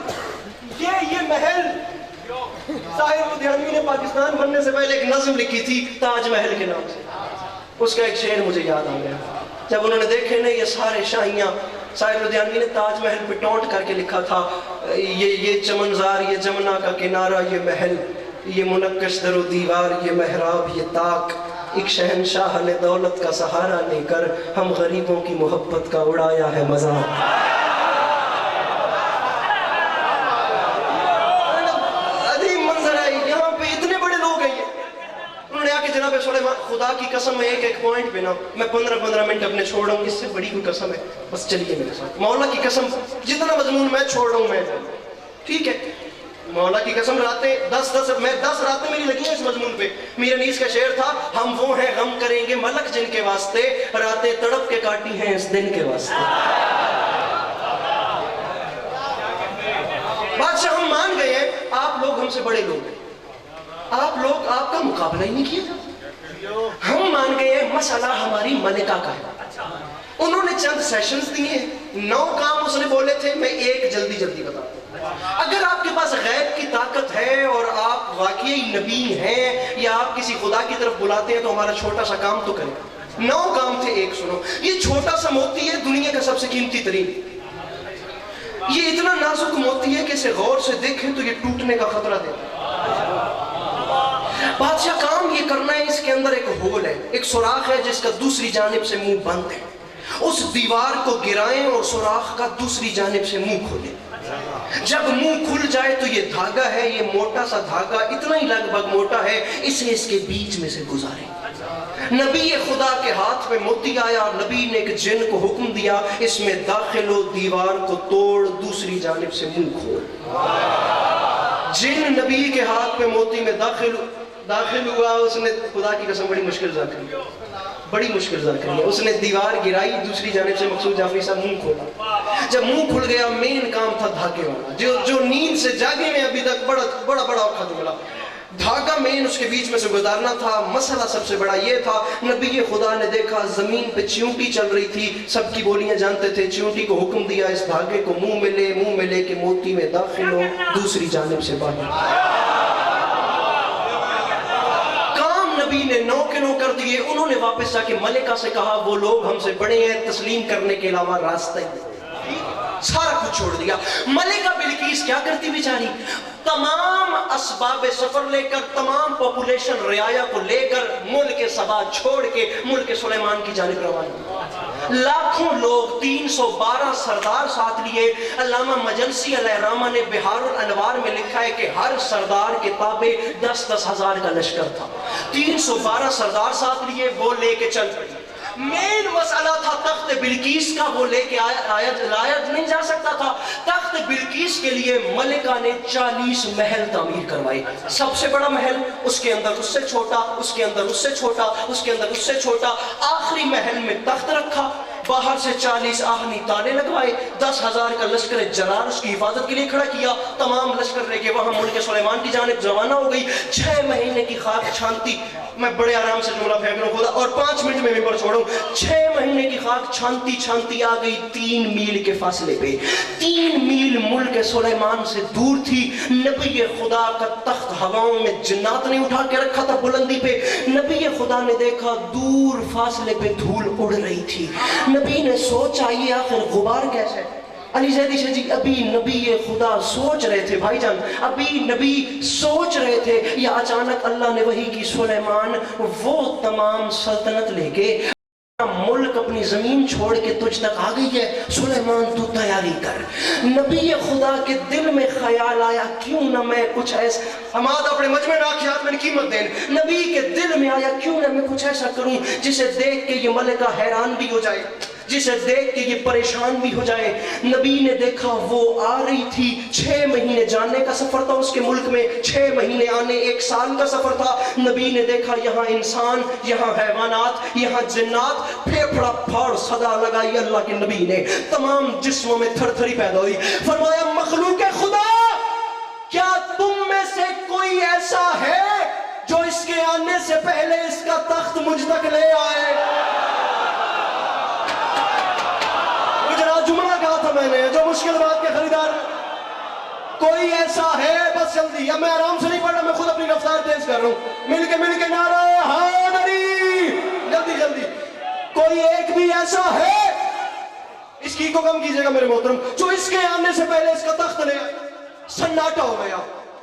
ये महल। साहिर लुधियानवी ने पाकिस्तान बनने से पहले एक नज्म लिखी थी ताजमहल के नाम से, उसका एक शेर मुझे याद आ गया। जब उन्होंने देखे ना ये सारे शाहियां, साहिर लुधियानवी ने ताजमहल पे टोंट करके लिखा था, ये चमनजार, ये जमुना का किनारा, ये महल, ये मुनक्कश दरो दीवार, ये महराब, ये ताक, एक शहनशाह ने दौलत का सहारा लेकर हम गरीबों की मोहब्बत का उड़ाया है मजाक। जनाब सुलेमान, खुदा की कसम है एक पॉइंट पे ना मैं 15-15 मिनट अपने छोड़ रहा हूँ, इससे बड़ी कोई कसम है, बस चलिए मेरे साथ। मौला की कसम जितना मजमून मैं छोड़ रहा हूँ मैं, ठीक है, मौला की कसम रातें 10 रातें मेरी लगी हैं इस मजमून पे। मीर अनीस का शेर था, हम वो हैं गम करेंगे मलक जिनके वास्ते, रातें तड़प के काटी हैं इस दिन के वास्ते। बादशाह हम मान गए हैं आप लोग हमसे बड़े लोग हैं, आप लोग आपका मुकाबला ही नहीं किया। हम मान गए मसला हमारी मलिका का है। उन्होंने चंद सेशंस दिए, 9 काम उसने बोले थे, मैं एक जल्दी जल्दी बताता हूं। अगर आपके पास गैब की ताकत है और आप वाकई नबी हैं या आप किसी खुदा की तरफ बुलाते हैं तो हमारा छोटा सा काम तो करें। 9 काम थे, एक सुनो। ये छोटा सा मोती है, दुनिया का सबसे कीमती तरीन। ये इतना नाजुक मोती है कि इसे गौर से देखें तो ये टूटने का खतरा देता है। बादशाह काम ये करना है, इसके अंदर एक होल है, एक सुराख है जिसका दूसरी जानिब से मुंह बंद है। उस दीवार को गिराएं और सुराख का दूसरी जानिब से मुंह खोलें। जब मुंह खुल जाए तो ये धागा है, ये मोटा सा धागा, इतना ही लगभग मोटा है, इसे इसके बीच में से गुजारें। नबी खुदा के हाथ में मोती आया और नबी ने एक जिन को हुक्म दिया, इसमें दाखिल हो, दीवार को तोड़, दूसरी जानिब से मुंह खोल। जिन नबी के हाथ में मोती में दाखिल हुआ, उसने खुदा की कसम बड़ी मुश्किल जाकर उसने दीवार गिराई, दूसरी जानिब से मकसूद जाफरी साहब मुंह खोला। जब मुंह खुल गया, मेन काम था धागे वाला, जो नींद से जागे में अभी तक बड़ा औखा जुमला, धागा मेन उसके बीच में से गुजारना था। मसला सबसे बड़ा ये था, नबी खुदा ने देखा जमीन पे चींटी चल रही थी, सबकी बोलियां जानते थे, चींटी को हुक्म दिया इस धागे को मुंह में ले के मोती में दाखिल हो, दूसरी जानिब से बाहर। नबी ने 9 के 9 कर दिए। उन्होंने वापस जाके मलिका से कहा, वो लोग हमसे बड़े हैं, तस्लीम करने के अलावा रास्ता ही नहीं, सारा कुछ छोड़ दिया। मलिका बिल्किस क्या करती बेचारी, तमाम असबाब सफर लेकर, तमाम पॉपुलेशन रियाया को लेकर मुल्क सबा छोड़ के मुल्क सुलेमान की जानिब रवाना। लाखों लोग, 312 सरदार साथ लिए। अल्लामा मजलसी अलैहिर्रहमा ने बिहारुल अनवार में लिखा है कि हर सरदार के ताबे 10-10 हजार का लश्कर था। 312 सरदार साथ लिए, वो लेके चल पड़ी। मेन मसला था तख्त बिल्किस का, वो लेके लाया नहीं जा सकता था। तख्त बिल्किस के लिए मलिका ने 40 महल तामीर करवाए। सबसे बड़ा महल, उसके अंदर उससे छोटा, उसके अंदर उससे छोटा, उसके अंदर उससे छोटा। आखिरी महल में तख्त रखा, बाहर से 40 आहनी ताले लगवाए, 10,000 का लश्कर जरार उसकी हिफाजत के लिए खड़ा किया। तमाम लश्कर लेके वहां मुल्क सुलेमान की जानिब रवाना हो गई। 6 महीने की खाक छानती, मैं बड़े आराम से जुमला फेंक रहा हूं खुदा, और 5 मिनट में मिंबर छोड़ूं। 6 महीने की खाक छानती छानती आ गई 3 मील के फासले पे। 3 मील मुल्क सुलेमान से दूर थी। नबी खुदा का तख्त हवाओं में जिन्नात ने उठा के रखा था बुलंदी पे। नबी खुदा ने देखा दूर फासले पे धूल उड़ रही थी। नबी ने सोचा ये आखिर गुबार कैसे है। अली ज़ैदी जी अभी नबी खुदा सोच रहे थे भाईजान, अभी नबी सोच रहे थे, या अचानक अल्लाह ने वही की सुलेमान वो तमाम सल्तनत लेके मुल्क अपनी जमीन छोड़ के तुझ तक आ गई है, सुलेमान तू तैयारी कर। नबी खुदा के दिल में ख्याल आया क्यों ना मैं कुछ ऐसा हमाद अपने मजमे राखियात में कीमत दें। नबी के दिल में आया क्यों ना मैं कुछ ऐसा करूं जिसे देख के ये मलिका हैरान भी हो जाए, जिसे देख के ये परेशान भी हो जाए। नबी ने देखा वो आ रही थी, 6 महीने जाने का सफर था उसके मुल्क में, 6 महीने आने 1 साल का सफर था। नबी ने देखा यहाँ इंसान, यहाँ हैवानात, यहाँ जिन्नात, फेफड़ा फाड़ सदा लगाई अल्लाह के नबी ने, तमाम जिस्मों में थरथरी पैदा हुई। फरमाया मखलूक खुदा, क्या तुम में से कोई ऐसा है जो इसके आने से पहले इसका तख्त मुझ तक ले आए? जुमला कहा था मैंने, जो मुश्किल बात के खरीदार, कोई ऐसा है, बस जल्दी। अब मैं आराम से नहीं पढ़ रहा, मैं खुद अपनी रफ्तार तेज कर रहा हूं। मिलके नारा हैदरी, जल्दी जल्दी। कोई एक भी ऐसा है, इसकी को कम कीजिएगा मेरे मोहतरम, जो इसके आने से पहले इसका तख्त ले आए? सन्नाटा हो गया।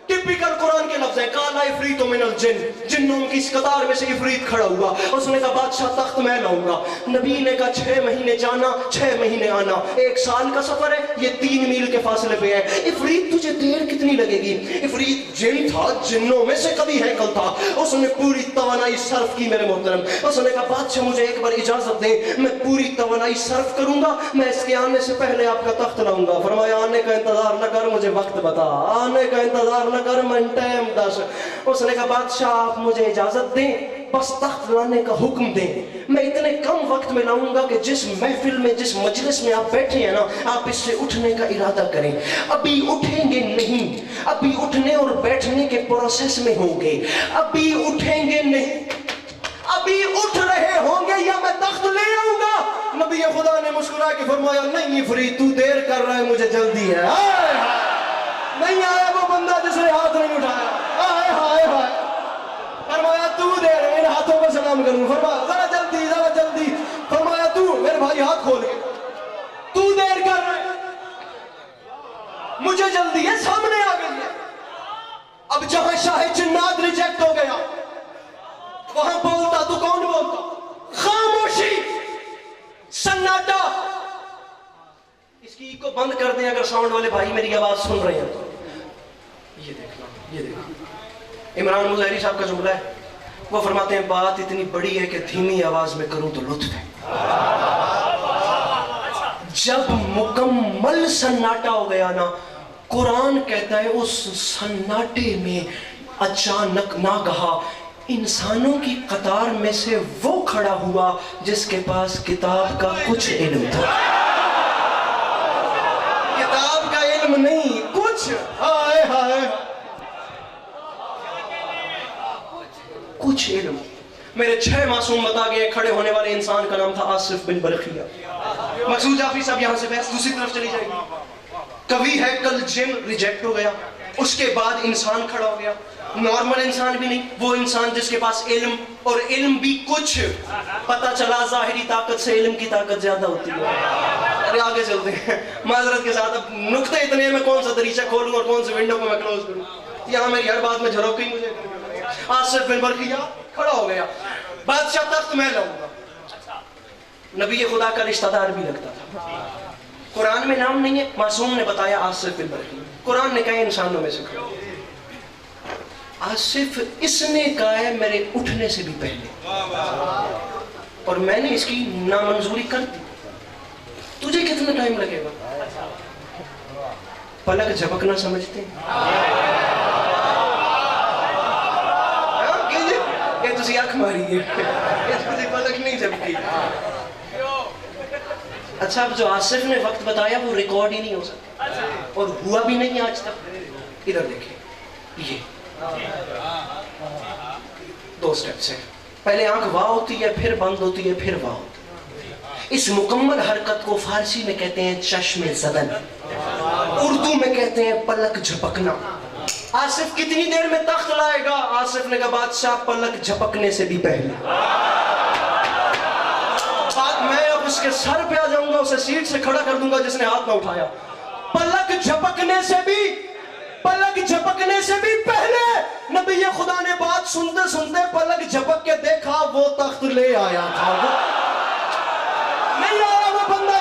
टिपिकल कुरान के लफ्ज़ है, काला इफरीत मिनल जिन, जिन्नों की इस कतार में से इफरीत खड़ा हुआ। उसने कहा बादशाह तख्त मैं लाऊंगा। नबी ने कहा 6 महीने जाना 6 महीने आना, 1 साल का सफर है, ये 3 मील के फासले पे है। इफरीत तुझे देर कितनी लगेगी? इफरीत जिन था, जिन्नों में से कभी हैकल था, उसने पूरी तवानाई सर्फ की मेरे मोहतरम। उसने कहा बादशाह मुझे एक बार इजाजत दें, मैं पूरी तवानाई सर्फ करूंगा, मैं इसके आने से पहले आपका तख्त लाऊंगा। फरमाया आने का इंतजार न कर, मुझे वक्त बता, आने का इंतजार न कर, मैं टाइम 10। उसने कहा बादशाह आप मुझे इजाजत दें, बस तख्त लाने का हुक्म दें, मैं इतने कम वक्त में लाऊंगा कि जिस महफिल में, जिस मजलिस में आप बैठे हैं ना, आप इससे उठने का इरादा करें। अभी उठेंगे नहीं, अभी उठने और बैठने के प्रोसेस में होंगे, अभी उठेंगे नहीं, अभी उठ रहे होंगे या मैं तख्त ले आऊंगा। नबी खुदा ने मुस्कुरा के फरमाया नहीं फरीद, तू देर कर रहा है, मुझे जल्दी है। नहीं आया वो बंदा जिसने हाथ नहीं उठाया, हाय हाय हाय। फरमाया तू देर, इन हाथों पर सलाम करूं। फरमाया जरा जल्दी, जरा जल्दी। फरमाया तू मेरे भाई हाथ खोल के, तू देर कर रहा है, मुझे जल्दी है, सामने आ गई है। अब जहां शाह जिन्नात रिजेक्ट हो गया, वहां बोलता तो कौन बोलता? खामोशी, सन्नाटा। इसकी को बंद कर दें अगर साउंड वाले भाई मेरी आवाज सुन रहे हैं तो। ये देखना, ये देखना, इमरान मुजहरी साहब का जुमला है, वो फरमाते हैं बात इतनी बड़ी है कि धीमी आवाज में करूं तो लुत्फ है। जब मुकम्मल सन्नाटा हो गया ना, कुरान कहता है उस सन्नाटे में अचानक नागहा इंसानों की कतार में से वो खड़ा हुआ जिसके पास किताब का कुछ इल्म था। किताब का इल्म नहीं, कुछ, हाय हाय, कुछ इल्म। मेरे 6 मासूम बता गए, खड़े होने वाले इंसान का नाम था आसिफ बिन बरखिया। मकसूद जाफरी साहब यहाँ से बहस दूसरी तरफ चली जाएगी। कवि है कल जिन रिजेक्ट हो गया, उसके बाद इंसान खड़ा हो गया, नॉर्मल इंसान भी नहीं, वो इंसान जिसके पास इल्म, और इल्म भी कुछ। पता चला जाहिरी ताकत से इल्म की ताकत ज्यादा होती है। अरे आगे चलते हैं माजरत के साथ। अब नुक्ते इतने हैं, मैं कौन सा दरीचा खोलूं और कौन से विंडो को मैं क्लोज करूं, यहाँ मेरी हर बात में झरोक ही मुझे। आसिफ बिन बरखिया खड़ा हो गया, बादशाह तख्त मैं लाऊंगा। नबी खुदा का रिश्तेदार भी लगता था। कुरान में नाम नहीं है, मासूम ने बताया आसिफ बिन बरखिया। कुरान ने कहा इंसानों में से खड़ा। आसिफ इसने कहा है मेरे उठने से भी पहले, और मैंने इसकी नामंजूरी कर दी। तुझे कितना टाइम लगेगा? पलक झपकना समझते हैं? ये तुझे आंख मारी है, पलक नहीं झपकी। अच्छा, अब जो आसिफ ने वक्त बताया वो रिकॉर्ड ही नहीं हो सकता, और हुआ भी नहीं आज तक। इधर देखिए, ये 2 स्टेप्स हैं। पहले आंख वाह होती है, फिर बंद होती है, फिर वाह होती है। इस मुकम्मल हरकत को फारसी में कहते हैं चश्मे ज़दन, उर्दू में कहते हैं पलक झपकना। आसिफ कितनी देर में तख्त लाएगा? आसिफ ने कहा बादशाह पलक झपकने से भी पहले। मैं अब उसके सर पे आ जाऊंगा, उसे सीट से खड़ा कर दूंगा जिसने हाथ ना उठाया। पलक झपकने से भी, पलक झपकने से भी पहले नबी खुदा ने बात सुनते सुनते पलक झपक के देखा, वो तख्त ले आया था।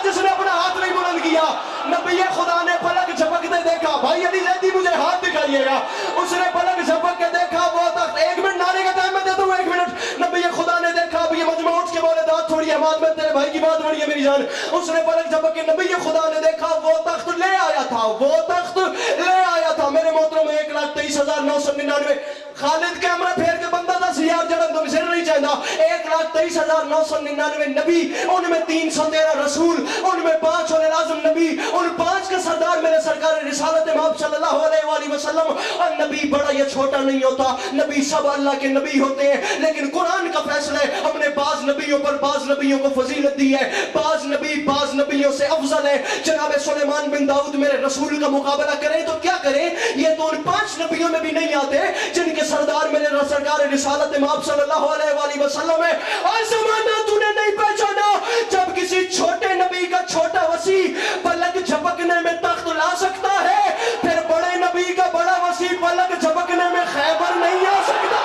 जिसने अपना हाथ नहीं बुलंद किया। नबी खुदा ने पलक झपकते देखा, भाई अली जैदी मुझे हाथ दिखाइएगा। उसने पलक झपक के देखा वो तख्त, 1 मिनट नारे का टाइम मैं देता हूँ, 1 मिनट। नबी खुदा ने देखा, अब ये मजमा उठ के बोले दाद थोड़ी है, बाद में तेरे भाई की बात बड़ी है मेरी जान। उसने पलक झपक के नबी खुदा ने देखा, वो तख्त ले आया था, वो तख्त ले आया था। मेरे मोहतरम 1,23,999 खालिद कैमरा फेर के बंदा 10,000 जन्म तुम सिर नहीं चाहता। 1,23,999 नबी, उनमें 313 रसूल, उनमें 5 औले आज़म नबी, उन 5 के सरदार मेरे सरकार रिसालत इमाम सल्लल्लाहु अलैहि वसल्लम। और नबी बड़ा या छोटा नहीं होता, नबी सब अल्लाह के नबी होते हैं। लेकिन कुरान का फैसला है, हमने बाज नबियों पर बाज नबियों को फजीलत दी है, बाज नबी बाज नबियों से अफजल है। जनाब सुलेमान बिन दाऊद मेरे रसूल का मुकाबला करें तो क्या करें, ये तो उन 5 नबियों में भी नहीं आते जिनके सरदार मेरे सरकार रिसालत इमाम सल्लल्लाहु अलैहि वसल्लम है। और ज़माना तूने नहीं पहचाना जब किसी छोटे नबी का छोटा वसी पलक झपकने में तख्त ला सकता है, फिर बड़े नबी का बड़ा वसी पलक झपकने में खैबर नहीं आ सकता।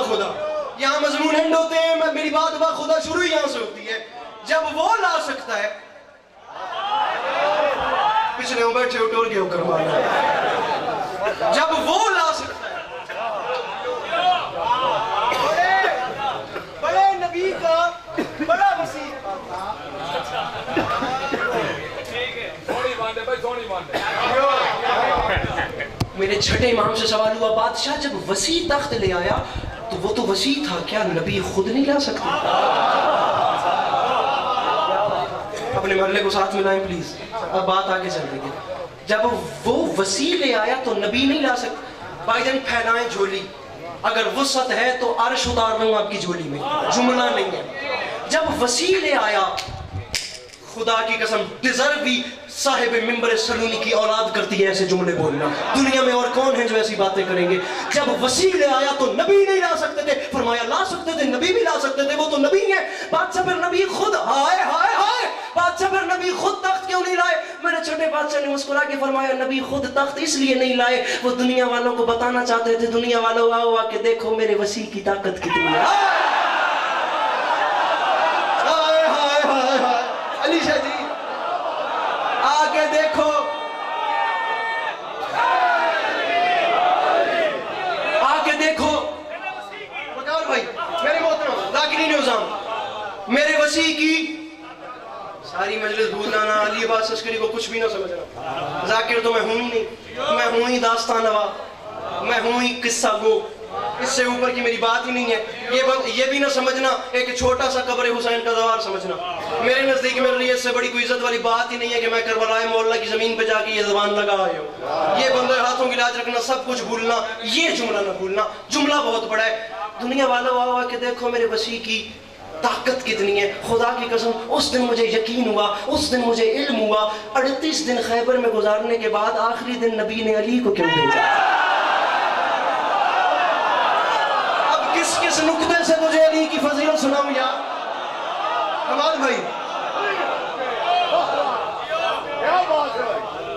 खुदा यहाँ मजमून एंड होते हैं, मेरी बात बा खुदा शुरू यहां से होती है। जब वो ला सकता है, पिछले हो बैठे हो टोल के करवाना, जब वो ला सकता है, बड़े नबी का बड़ा वसी। मेरे छठे इमाम से सवाल हुआ, बादशाह जब वसी तख्त ले आया तो वो तो वसी था, क्या नबी खुद नहीं ला सकते? अपने मरले को साथ मिलाएं प्लीज, अब बात आगे चल रही है। जब वो वसी ले आया तो नबी नहीं ला सकते। भाईजान फैलाएं झोली, अगर वसत है तो अर्श उतार दूंगा आपकी झोली में, जुमला नहीं है। जब वसी ले आया, खुदा की कसम डिजर्व भी साहिब मिंबर सलूनी की औलाद करती है ऐसे जुमले बोलना। दुनिया में और कौन है जो ऐसी बातें करेंगे। जब वसी ले आया तो नबी नहीं ला सकते थे, फरमाया ला सकते थे, नबी भी ला सकते थे, वो तो नबी है। बादशाह फिर नबी खुद, हाय हाय हाय, बादशाह फिर नबी खुद तख्त क्यों नहीं लाए? मेरे छोटे बादशाह ने मुस्कुरा के फरमाया, नबी खुद तख्त इसलिए नहीं लाए, वो दुनिया वालों को बताना चाहते थे, दुनिया वालों आओ आके देखो मेरे वसी की ताकत कितनी है। अली शाह जी आके देखो, आके देखो। बकार भाई मेरे मोहतरम जाकिरीन निज़ाम, मेरे वसी की सारी मजलिस भूलना ना, अली अब्बास अस्करी को कुछ भी ना समझना। जाकिर तो मैं हूं ही नहीं, मैं हूं ही दास्तान नवा, मैं हूं ही किस्सा गो, इससे ऊपर की मेरी बात ही नहीं है। ये भी ना समझना एक छोटा सा कब्र हुसैन का दवार समझना। मेरे नजदीक मेरे लिए इससे बड़ी कोई इज्जत वाली बात ही नहीं है कि मैं करबला मोहल्ला की जमीन पे जाके ये जबान लगा आया हूँ। ये बंदे हाथों की लाज रखना, सब कुछ भूलना, ये जुमला ना भूलना। जुमला बहुत बड़ा है। दुनिया वालों आओ आके देखो मेरे वसी की ताकत कितनी है। खुदा की कसम उस दिन मुझे यकीन हुआ, उस दिन मुझे इल्म हुआ। 38 दिन खैबर में गुजारने के बाद आखिरी दिन नबी ने अली को क्यों भेजा? किस नुक्ते से मुझे अली की फजीलत सुनाऊं यार? कमाल भाई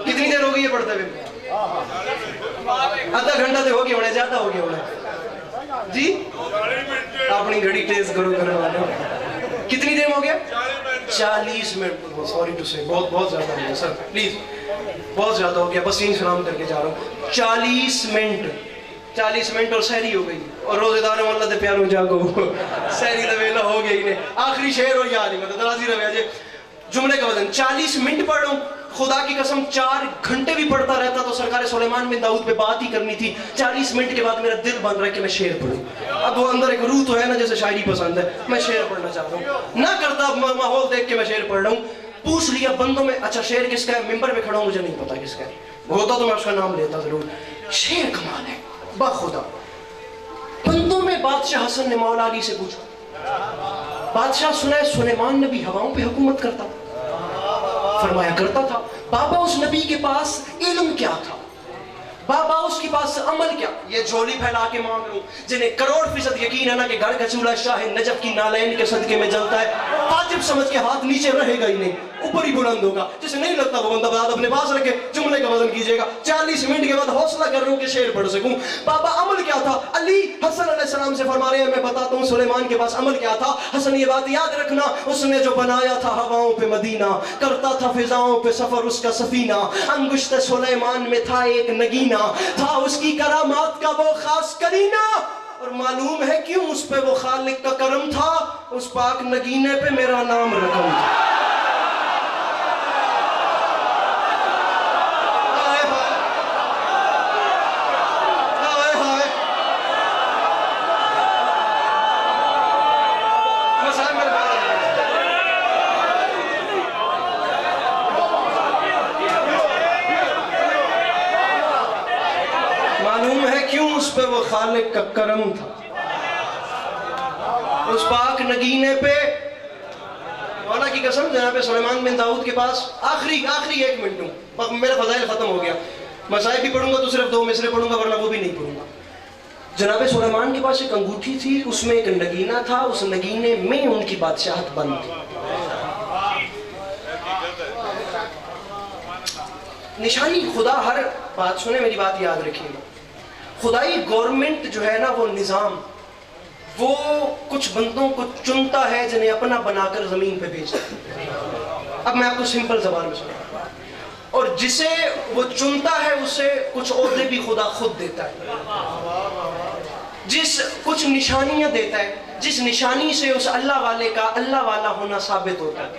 कितनी देर हो गई है पढ़ते हुए? आधा घंटा तो हो गया होने, ज्यादा हो गया होने जी। अपनी घड़ी तेज करो करने वाले। कितनी देर हो गया? 40 मिनट। सॉरी टू से, बहुत बहुत ज्यादा हो गया सर, प्लीज बहुत ज्यादा हो गया। बस यही सलाम करके जा रहा हूँ। 40 मिनट 40 मिनट और सहरी हो गई और रोजेदार मोहल्ला दे प्यारों जागो सहरी दा वेला हो गया ही ने। आखिरी शेर हो याद ही मतलब दराजी रवे जे जुमले का वजन 40 मिनट पढ़ लूं। खुदा की कसम 4 घंटे भी पढ़ता रहता तो सरकार सुलेमान बिन दाऊद पे बात ही करनी थी। 40 मिनट के बाद मेरा दिल बन रहा है कि मैं शेर पढ़ूं। अब वो अंदर एक रूह तो है ना, जैसे शायरी पसंद है, मैं शेर पढ़ना चाहता हूँ ना करता। माहौल देख के मैं शेर पढ़ रहा हूँ। पूछ लिया बंदों में, अच्छा शेर किसका है? मिंबर पे खड़ा हूं, मुझे नहीं पता किसका है। होता तो मैं उसका नाम लेता जरूर। शेर कमाल है बाखुदा। बंदों में बादशाह हसन ने मौला अली से पूछा, बादशाह सुना सुलेमान नबी हवाओं पे हुकूमत करता? फरमाया करता था। बाबा उस नबी के पास इल्म क्या था? बाबा उसके पास अमल क्या? ये झोली फैला के मांग लूं जिन्हें करोड़ फीसद यकीन है ना कि घर का चूल्हा शाह नजफ की नालैन के सदके में जलता है, वाजिब समझ के हाथ नीचे रहेगा ही नहीं। ऊपर ही बुलंद होगा। जिसे नहीं लगता वो बंदा बात अपने पास रखे, जुमले का वजन कीजिएगा। 40 मिनट के बाद हौसला कर रहा हूं कि शेर पढ़ सकूं। बाबा अमल क्या था? अली हसन अलैहिस्सलाम से फरमा रहे हैं, मैं बताता हूं सुलेमान के पास अमल क्या था। हसन ये बात याद रखना, उसने जो बनाया था हवाओं पे मदीना, करता था फिजाओं पे सफर उसका सफीना। अंगुश्त सुलेमान में था एक नगीना, था उसकी करामात का वो खास करीना। और मालूम है क्यों उस पे वो खालिक का करम था, उस पाक नगीने पे मेरा नाम रकम था। हाय हाय हाय हाय, मसाल मेरे बारे में। मालूम है क्यों उस पे वो खालिक का करम था, उस पाक नगीने पे। मौला की कसम, जनाब सुलेमान बिन दाऊद के पास आखिरी 1 मिनट हूँ, मेरा फजाइल खत्म हो गया। मसाइब भी पढ़ूंगा तो सिर्फ 2 मिसरे पढ़ूंगा, वरना वो भी नहीं पढ़ूंगा। जनाब सुलेमान के पास एक अंगूठी थी, उसमें एक नगीना था, उस नगीने में उनकी बादशाहत बंद थी। निशानी खुदा, हर बात सुने, मेरी बात याद रखिएगा। खुदाई गवर्नमेंट जो है ना, वो निज़ाम, वो कुछ बंदों को चुनता है जिन्हें अपना बनाकर जमीन पे भेजता है। अब मैं आपको सिंपल जबान में सुना, और जिसे वो चुनता है उसे कुछ ओहदे भी खुदा खुद देता है, जिस कुछ निशानियां देता है, जिस निशानी से उस अल्लाह वाले का अल्लाह वाला होना साबित होता है।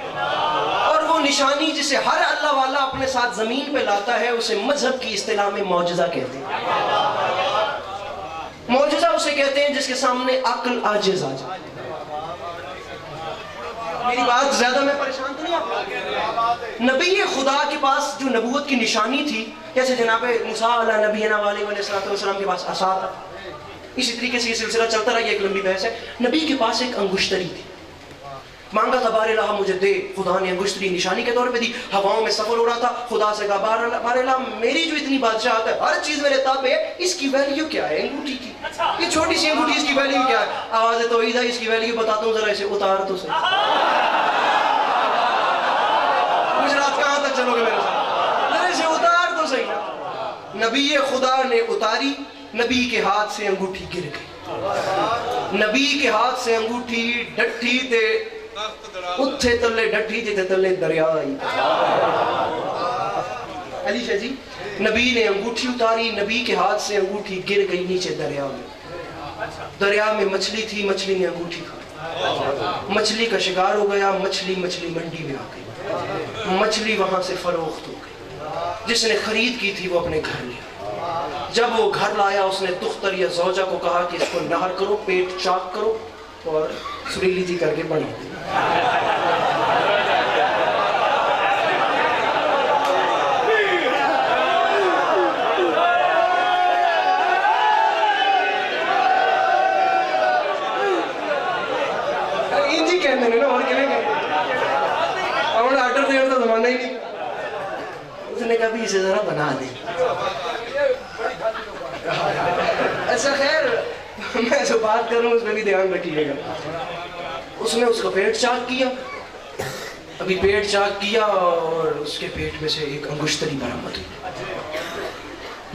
और वो निशानी जिसे हर अल्लाह वाला अपने साथ जमीन पे लाता है, उसे मजहब की इस्तिलाह में मौजज़ा कहते हैं। मौजज़ा उसे कहते हैं जिसके सामने अक्ल आजिज़ आ जाए। मेरी बात ज्यादा मैं परेशान तो नहीं आपको? नबी खुदा के पास जो नबूवत की निशानी थी, जैसे जनाब मूसा अला नबीना अलैहिस्सलाम के पास असा था, इसी तरीके से ये सिलसिला चलता रहा। ये एक लंबी बहस है। नबी के पास एक अंगुश्तरी थी, मांगा था बारेला मुझे दे, खुदा ने अंगुश्तरी निशानी के तौर पे दी। हवाओं में सफर हो रहा था, खुदा से कहा बारेला मेरी जो इतनी बादशाहत है, हर चीज मेरे ताबे है, इसकी वैल्यू क्या है अंगूठी की? ये छोटी सी अंगूठी, इसकी वैल्यू क्या है? आवाज तो इधर, इसकी वैल्यू बताता हूँ, जरा इसे उतार तो सही। गुजरात कहाँ तक चलोगे मेरे साथ? जरा इसे उतार तो सही। नबी खुदा ने उतारी, नबी के हाथ से अंगूठी गिर गई। नबी के हाथ से अंगूठी डठी ते उत्थे तले डठी जिथे तले दरिया आई। अली शाह जी, नबी ने अंगूठी उतारी, नबी के हाथ से अंगूठी गिर गई नीचे दरिया में। दरिया में मछली थी, मछली ने अंगूठी खाई, मछली का शिकार हो गया, मछली मंडी में आ गई, मछली वहां से फरोख्त हो गई। जिसने खरीद की थी वो अपने घर ले आया। जब वो घर लाया, उसने दुख्तर या ज़ौजा को कहा कि इसको नहर करो, पेट चाक करो और सुरीली जी करके बना दो। इंजी कहते हैं ना, और क्या कहते हैं, और आर्डर देने का जमाना ही नहीं। उसने कहा भी इसे जरा बना दे। अच्छा खैर, मैं जो बात कर रहा हूँ उसमें भी ध्यान रखिएगा। उसने उसका पेट चाक किया, अभी पेट चाक किया और उसके पेट में से एक अंगुश्तरी बरामद हुई।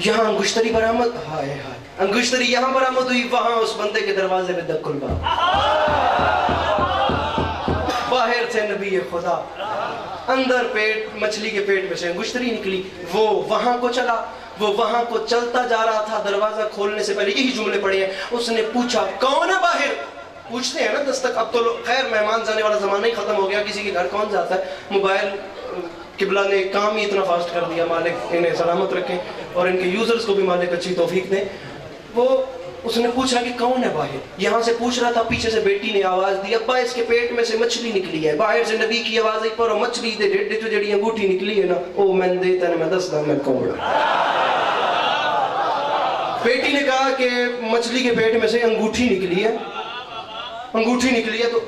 यहाँ अंगुश्तरी बरामद, हाय हाय, अंगुश्तरी यहाँ बरामद हुई, वहां उस बंदे के दरवाजे में दक्कुल बाहर थे नबी खुदा, अंदर पेट, मछली के पेट में से अंगुश्तरी निकली। वो वहां को चला, वो वहां को चलता जा रहा था, दरवाजा खोलने से पहले यही जुमले पड़े हैं। उसने पूछा कौन है बाहर? पूछते हैं ना दस्तक, अब तो खैर मेहमान जाने वाला जमाना ही खत्म हो गया, किसी के घर कौन जाता है। मोबाइल किबला ने काम ही इतना फास्ट कर दिया, मालिक इन्हें सलामत रखें और इनके यूजर्स को भी मालिक अच्छी तौफीक दें। वो उसने पूछा कि कौन है बाहर? यहाँ से पूछ रहा था, पीछे से बेटी ने आवाज दी, अब्बा इसके पेट में से मछली निकली है। बाहर से नबी की आवाज आई, पर मछली दे डेढ़ जो जड़ी अंगूठी निकली है ना, ओ मैंने देता मैं दसदा मैं कौन। बेटी ने कहा कि मछली के पेट में से अंगूठी निकली है, अंगूठी निकली है। तो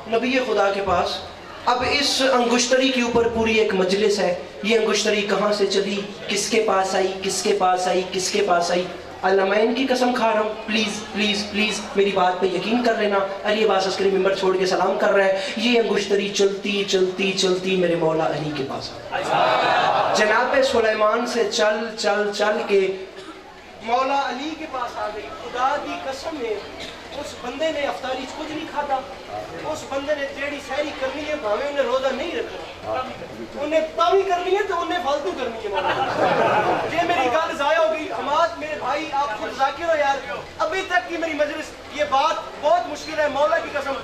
नबी खुदा के पास अब इस अंगुश्तरी के ऊपर पूरी एक मजलिस है। ये अंगुश्तरी कहाँ से चली, किसके पास आई, किसके पास आई, किसके पास आई? अल्लामैन की कसम खा रहा हूँ, प्लीज प्लीज प्लीज मेरी बात पे यकीन कर लेना। अली अब्बास अस्करी मिंबर छोड़ के सलाम कर रहा है, ये अंगुश्तरी चलती चलती चलती मेरे मौला अली के पास आ, जनाब सुलेमान से चल चल चल के मौला अली के पास आ गई। खुदा की कसम है, उस बंदे ने अफ्तारी कुछ नहीं खाता, उस बंदे ने जेड़ी सहरी करनी है भावे उन्हें रोजा नहीं रखना, उन्हें तावी करनी है तो उन्हें फालतू करनी है। ये मेरी गल जाया हो गई। हमाद मेरे भाई आप खुद जाकिर हो यार, अभी तक की मेरी मजलिस ये बात बहुत मुश्किल है, मौला की कसम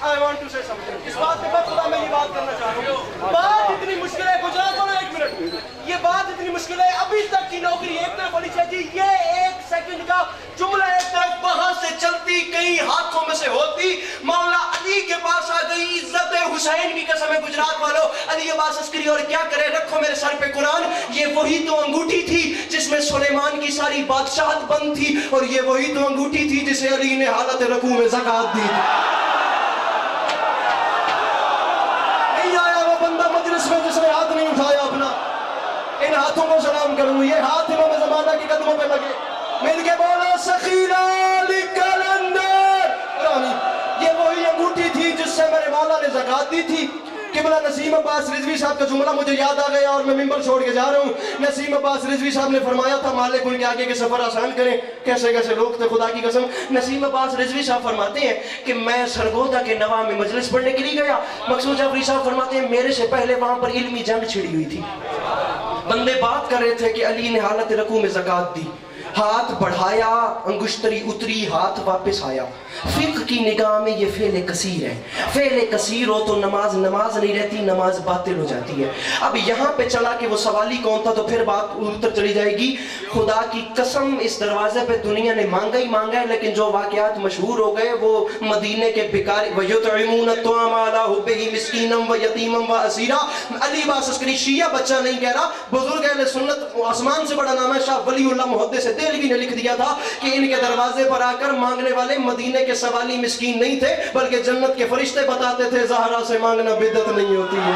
I want to say something. इस बात पे खुदा मैं ये बात करना चाह रहा हूँ, बात इतनी मुश्किल है, गुजरात वालों एक मिनट, ये बात इतनी मुश्किल है, अभी तक की नौकरी एक तरफ होनी चाहिए, ये 1 सेकंड का जुमला एक तरफ वहां से चलती कई हाथों में से होती, मौला अली के पास आ गई। इज्जत हुसैन की कसम है गुजरात वालों, अली अब्बास अस्करी और क्या करे, रखो मेरे सर पे कुरान, ये वही तो अंगूठी थी जिसमें सुलेमान की सारी बादशाहत बंद थी, और ये वही तो अंगूठी थी जिसे अली ने हालत रकू में ज़कात दी थी। नहीं आया वो बंदा मजलिस में जिसने हाथ नहीं उठाया अपना, इन हाथों को सलाम करूं, ये हाथ इमाम ज़माना के कदमों पे लगे, मिलके बोलो सखीरा लिकलंदर। ये वही अंगूठी थी जिससे मेरे मौला ने ज़कात दी थी। किबला नसीम अब्बास रिजवी साहब का जुमला मुझे याद आ गया और मैं मिंबर छोड़ के जा रहा हूँ। नसीम अब्बास रिजवी साहब ने फरमाया था, मालिक उनके आगे के सफर आसान करें। कैसे कैसे लोग थे खुदा की कसम। नसीम अब्बास रिजवी साहब फरमाते हैं कि मैं सरगोदा के नवा में मजलिस पढ़ने के लिए गया। मकसूद जाफरी साहब फरमाते हैं मेरे से पहले वहां पर इल्मी जंग छिड़ी हुई थी, बंदे बात कर रहे थे कि अली ने हालत रकू में ज़कात दी, हाथ बढ़ाया, अंगुश्तरी उतरी, हाथ वापस आया। फिक्र की निगाह में ये फेले कसीर है, फेले कसीर हो तो नमाज नमाज नहीं रहती, नमाज बातिल हो जाती है। अब यहाँ पे चला कि वो सवाली कौन था, तो फिर बात उतर चली जाएगी। खुदा की कसम इस दरवाजे पे दुनिया ने मांगा ही मांगा है, लेकिन जो वाकयात मशहूर हो गए वो मदीने के भिखारी वयुतइमून अत्वाम अला हुब्बिही मिस्कीनम व यतीमम व असीरा। अली अब्बास अस्करी शिया बच्चा नहीं कह रहा, बुजुर्ग अहले सुन्नत, आसमान से बड़ा नाम है, शाह वलीउल्लाह मुहद्दिस देहलवी ने लिख दिया था कि इनके दरवाजे पर आकर मांगने वाले मदीने के सवाली मिस्कीन नहीं थे, बल्कि जन्नत के फरिश्ते बताते थे ज़हरा से मांगना बिदअत नहीं होती है।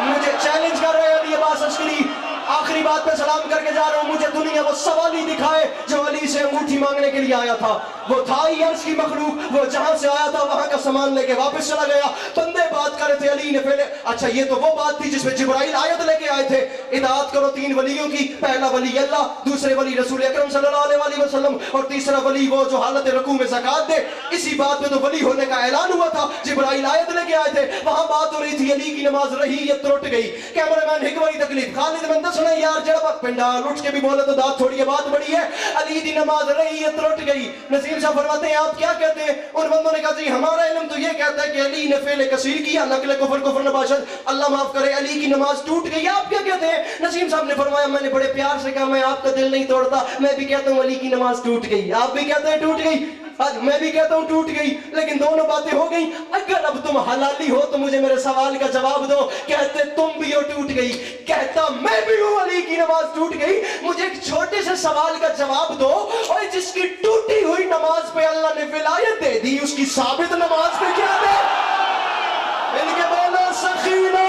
मुझे चैलेंज कर रहे हैं अली अब्बास अस्करी, आखिरी बात पे सलाम करके जा रहा हूं, मुझे दुनिया वो सवाली दिखाए जो अली से अंगूठी मांगने के लिए आया था। वो था ही अर्श की मखलूक, वो जहां से आया था वहां का सामान लेके वापस चला गया। बंदे बात कर रहे थे अली ने पहले, अच्छा ये तो वो बात थी जिसमें जिब्राइल आयत लेके आए थे, इताअत करो 3 वलियों की, पहला वली अल्लाह, दूसरे वली रसूल अकरम सल्लल्लाहु अलैहि वसल्लम, और तीसरा वली वो जो हालत रकू में ज़कात दे। इसी बात पे तो वली होने का ऐलान हुआ था, जिब्राइल आयत लेके आए थे, वहां बात हो रही थी अली की नमाज रही ये त्रुट गई। कैमरामैन हिकमत तकलीफ खालिद बंदा सुना यार, जब पिंडा उठ के भी बोले तो दांत छोड़िए, बात बड़ी है। अली की नमाज रही ये त्रुट गई। नसीम साहब फरमाते हैं आप क्या कहते हैं? उन बंदों ने कहा जी हमारा इल्म तो ये कहता है कि अली ने फेले कसीर किया, नकले कुफर कुफर नबाशत, अल्लाह माफ करे, अली की नमाज टूट गई। आप क्या कहते हैं? नसीम साहब ने फरमाया मैंने बड़े प्यार से कहा मैं आपका दिल नहीं तोड़ता, मैं भी कहता हूँ अली की नमाज टूट गई, आप भी कहते हैं टूट गई, आज मैं भी कहता हूँ टूट गई, लेकिन दोनों बातें हो गई। अगर अब तुम हलाली हो तो मुझे मेरे सवाल का जवाब दो। कहते तुम भी हो टूट गई, कहता मैं भी हूँ अली की नमाज टूट गई। मुझे एक छोटे से सवाल का जवाब दो, और जिसकी टूटी हुई नमाज पे अल्लाह ने विलायत दे दी, उसकी साबित नमाज पे क्या दे? इनके बोलो सखीना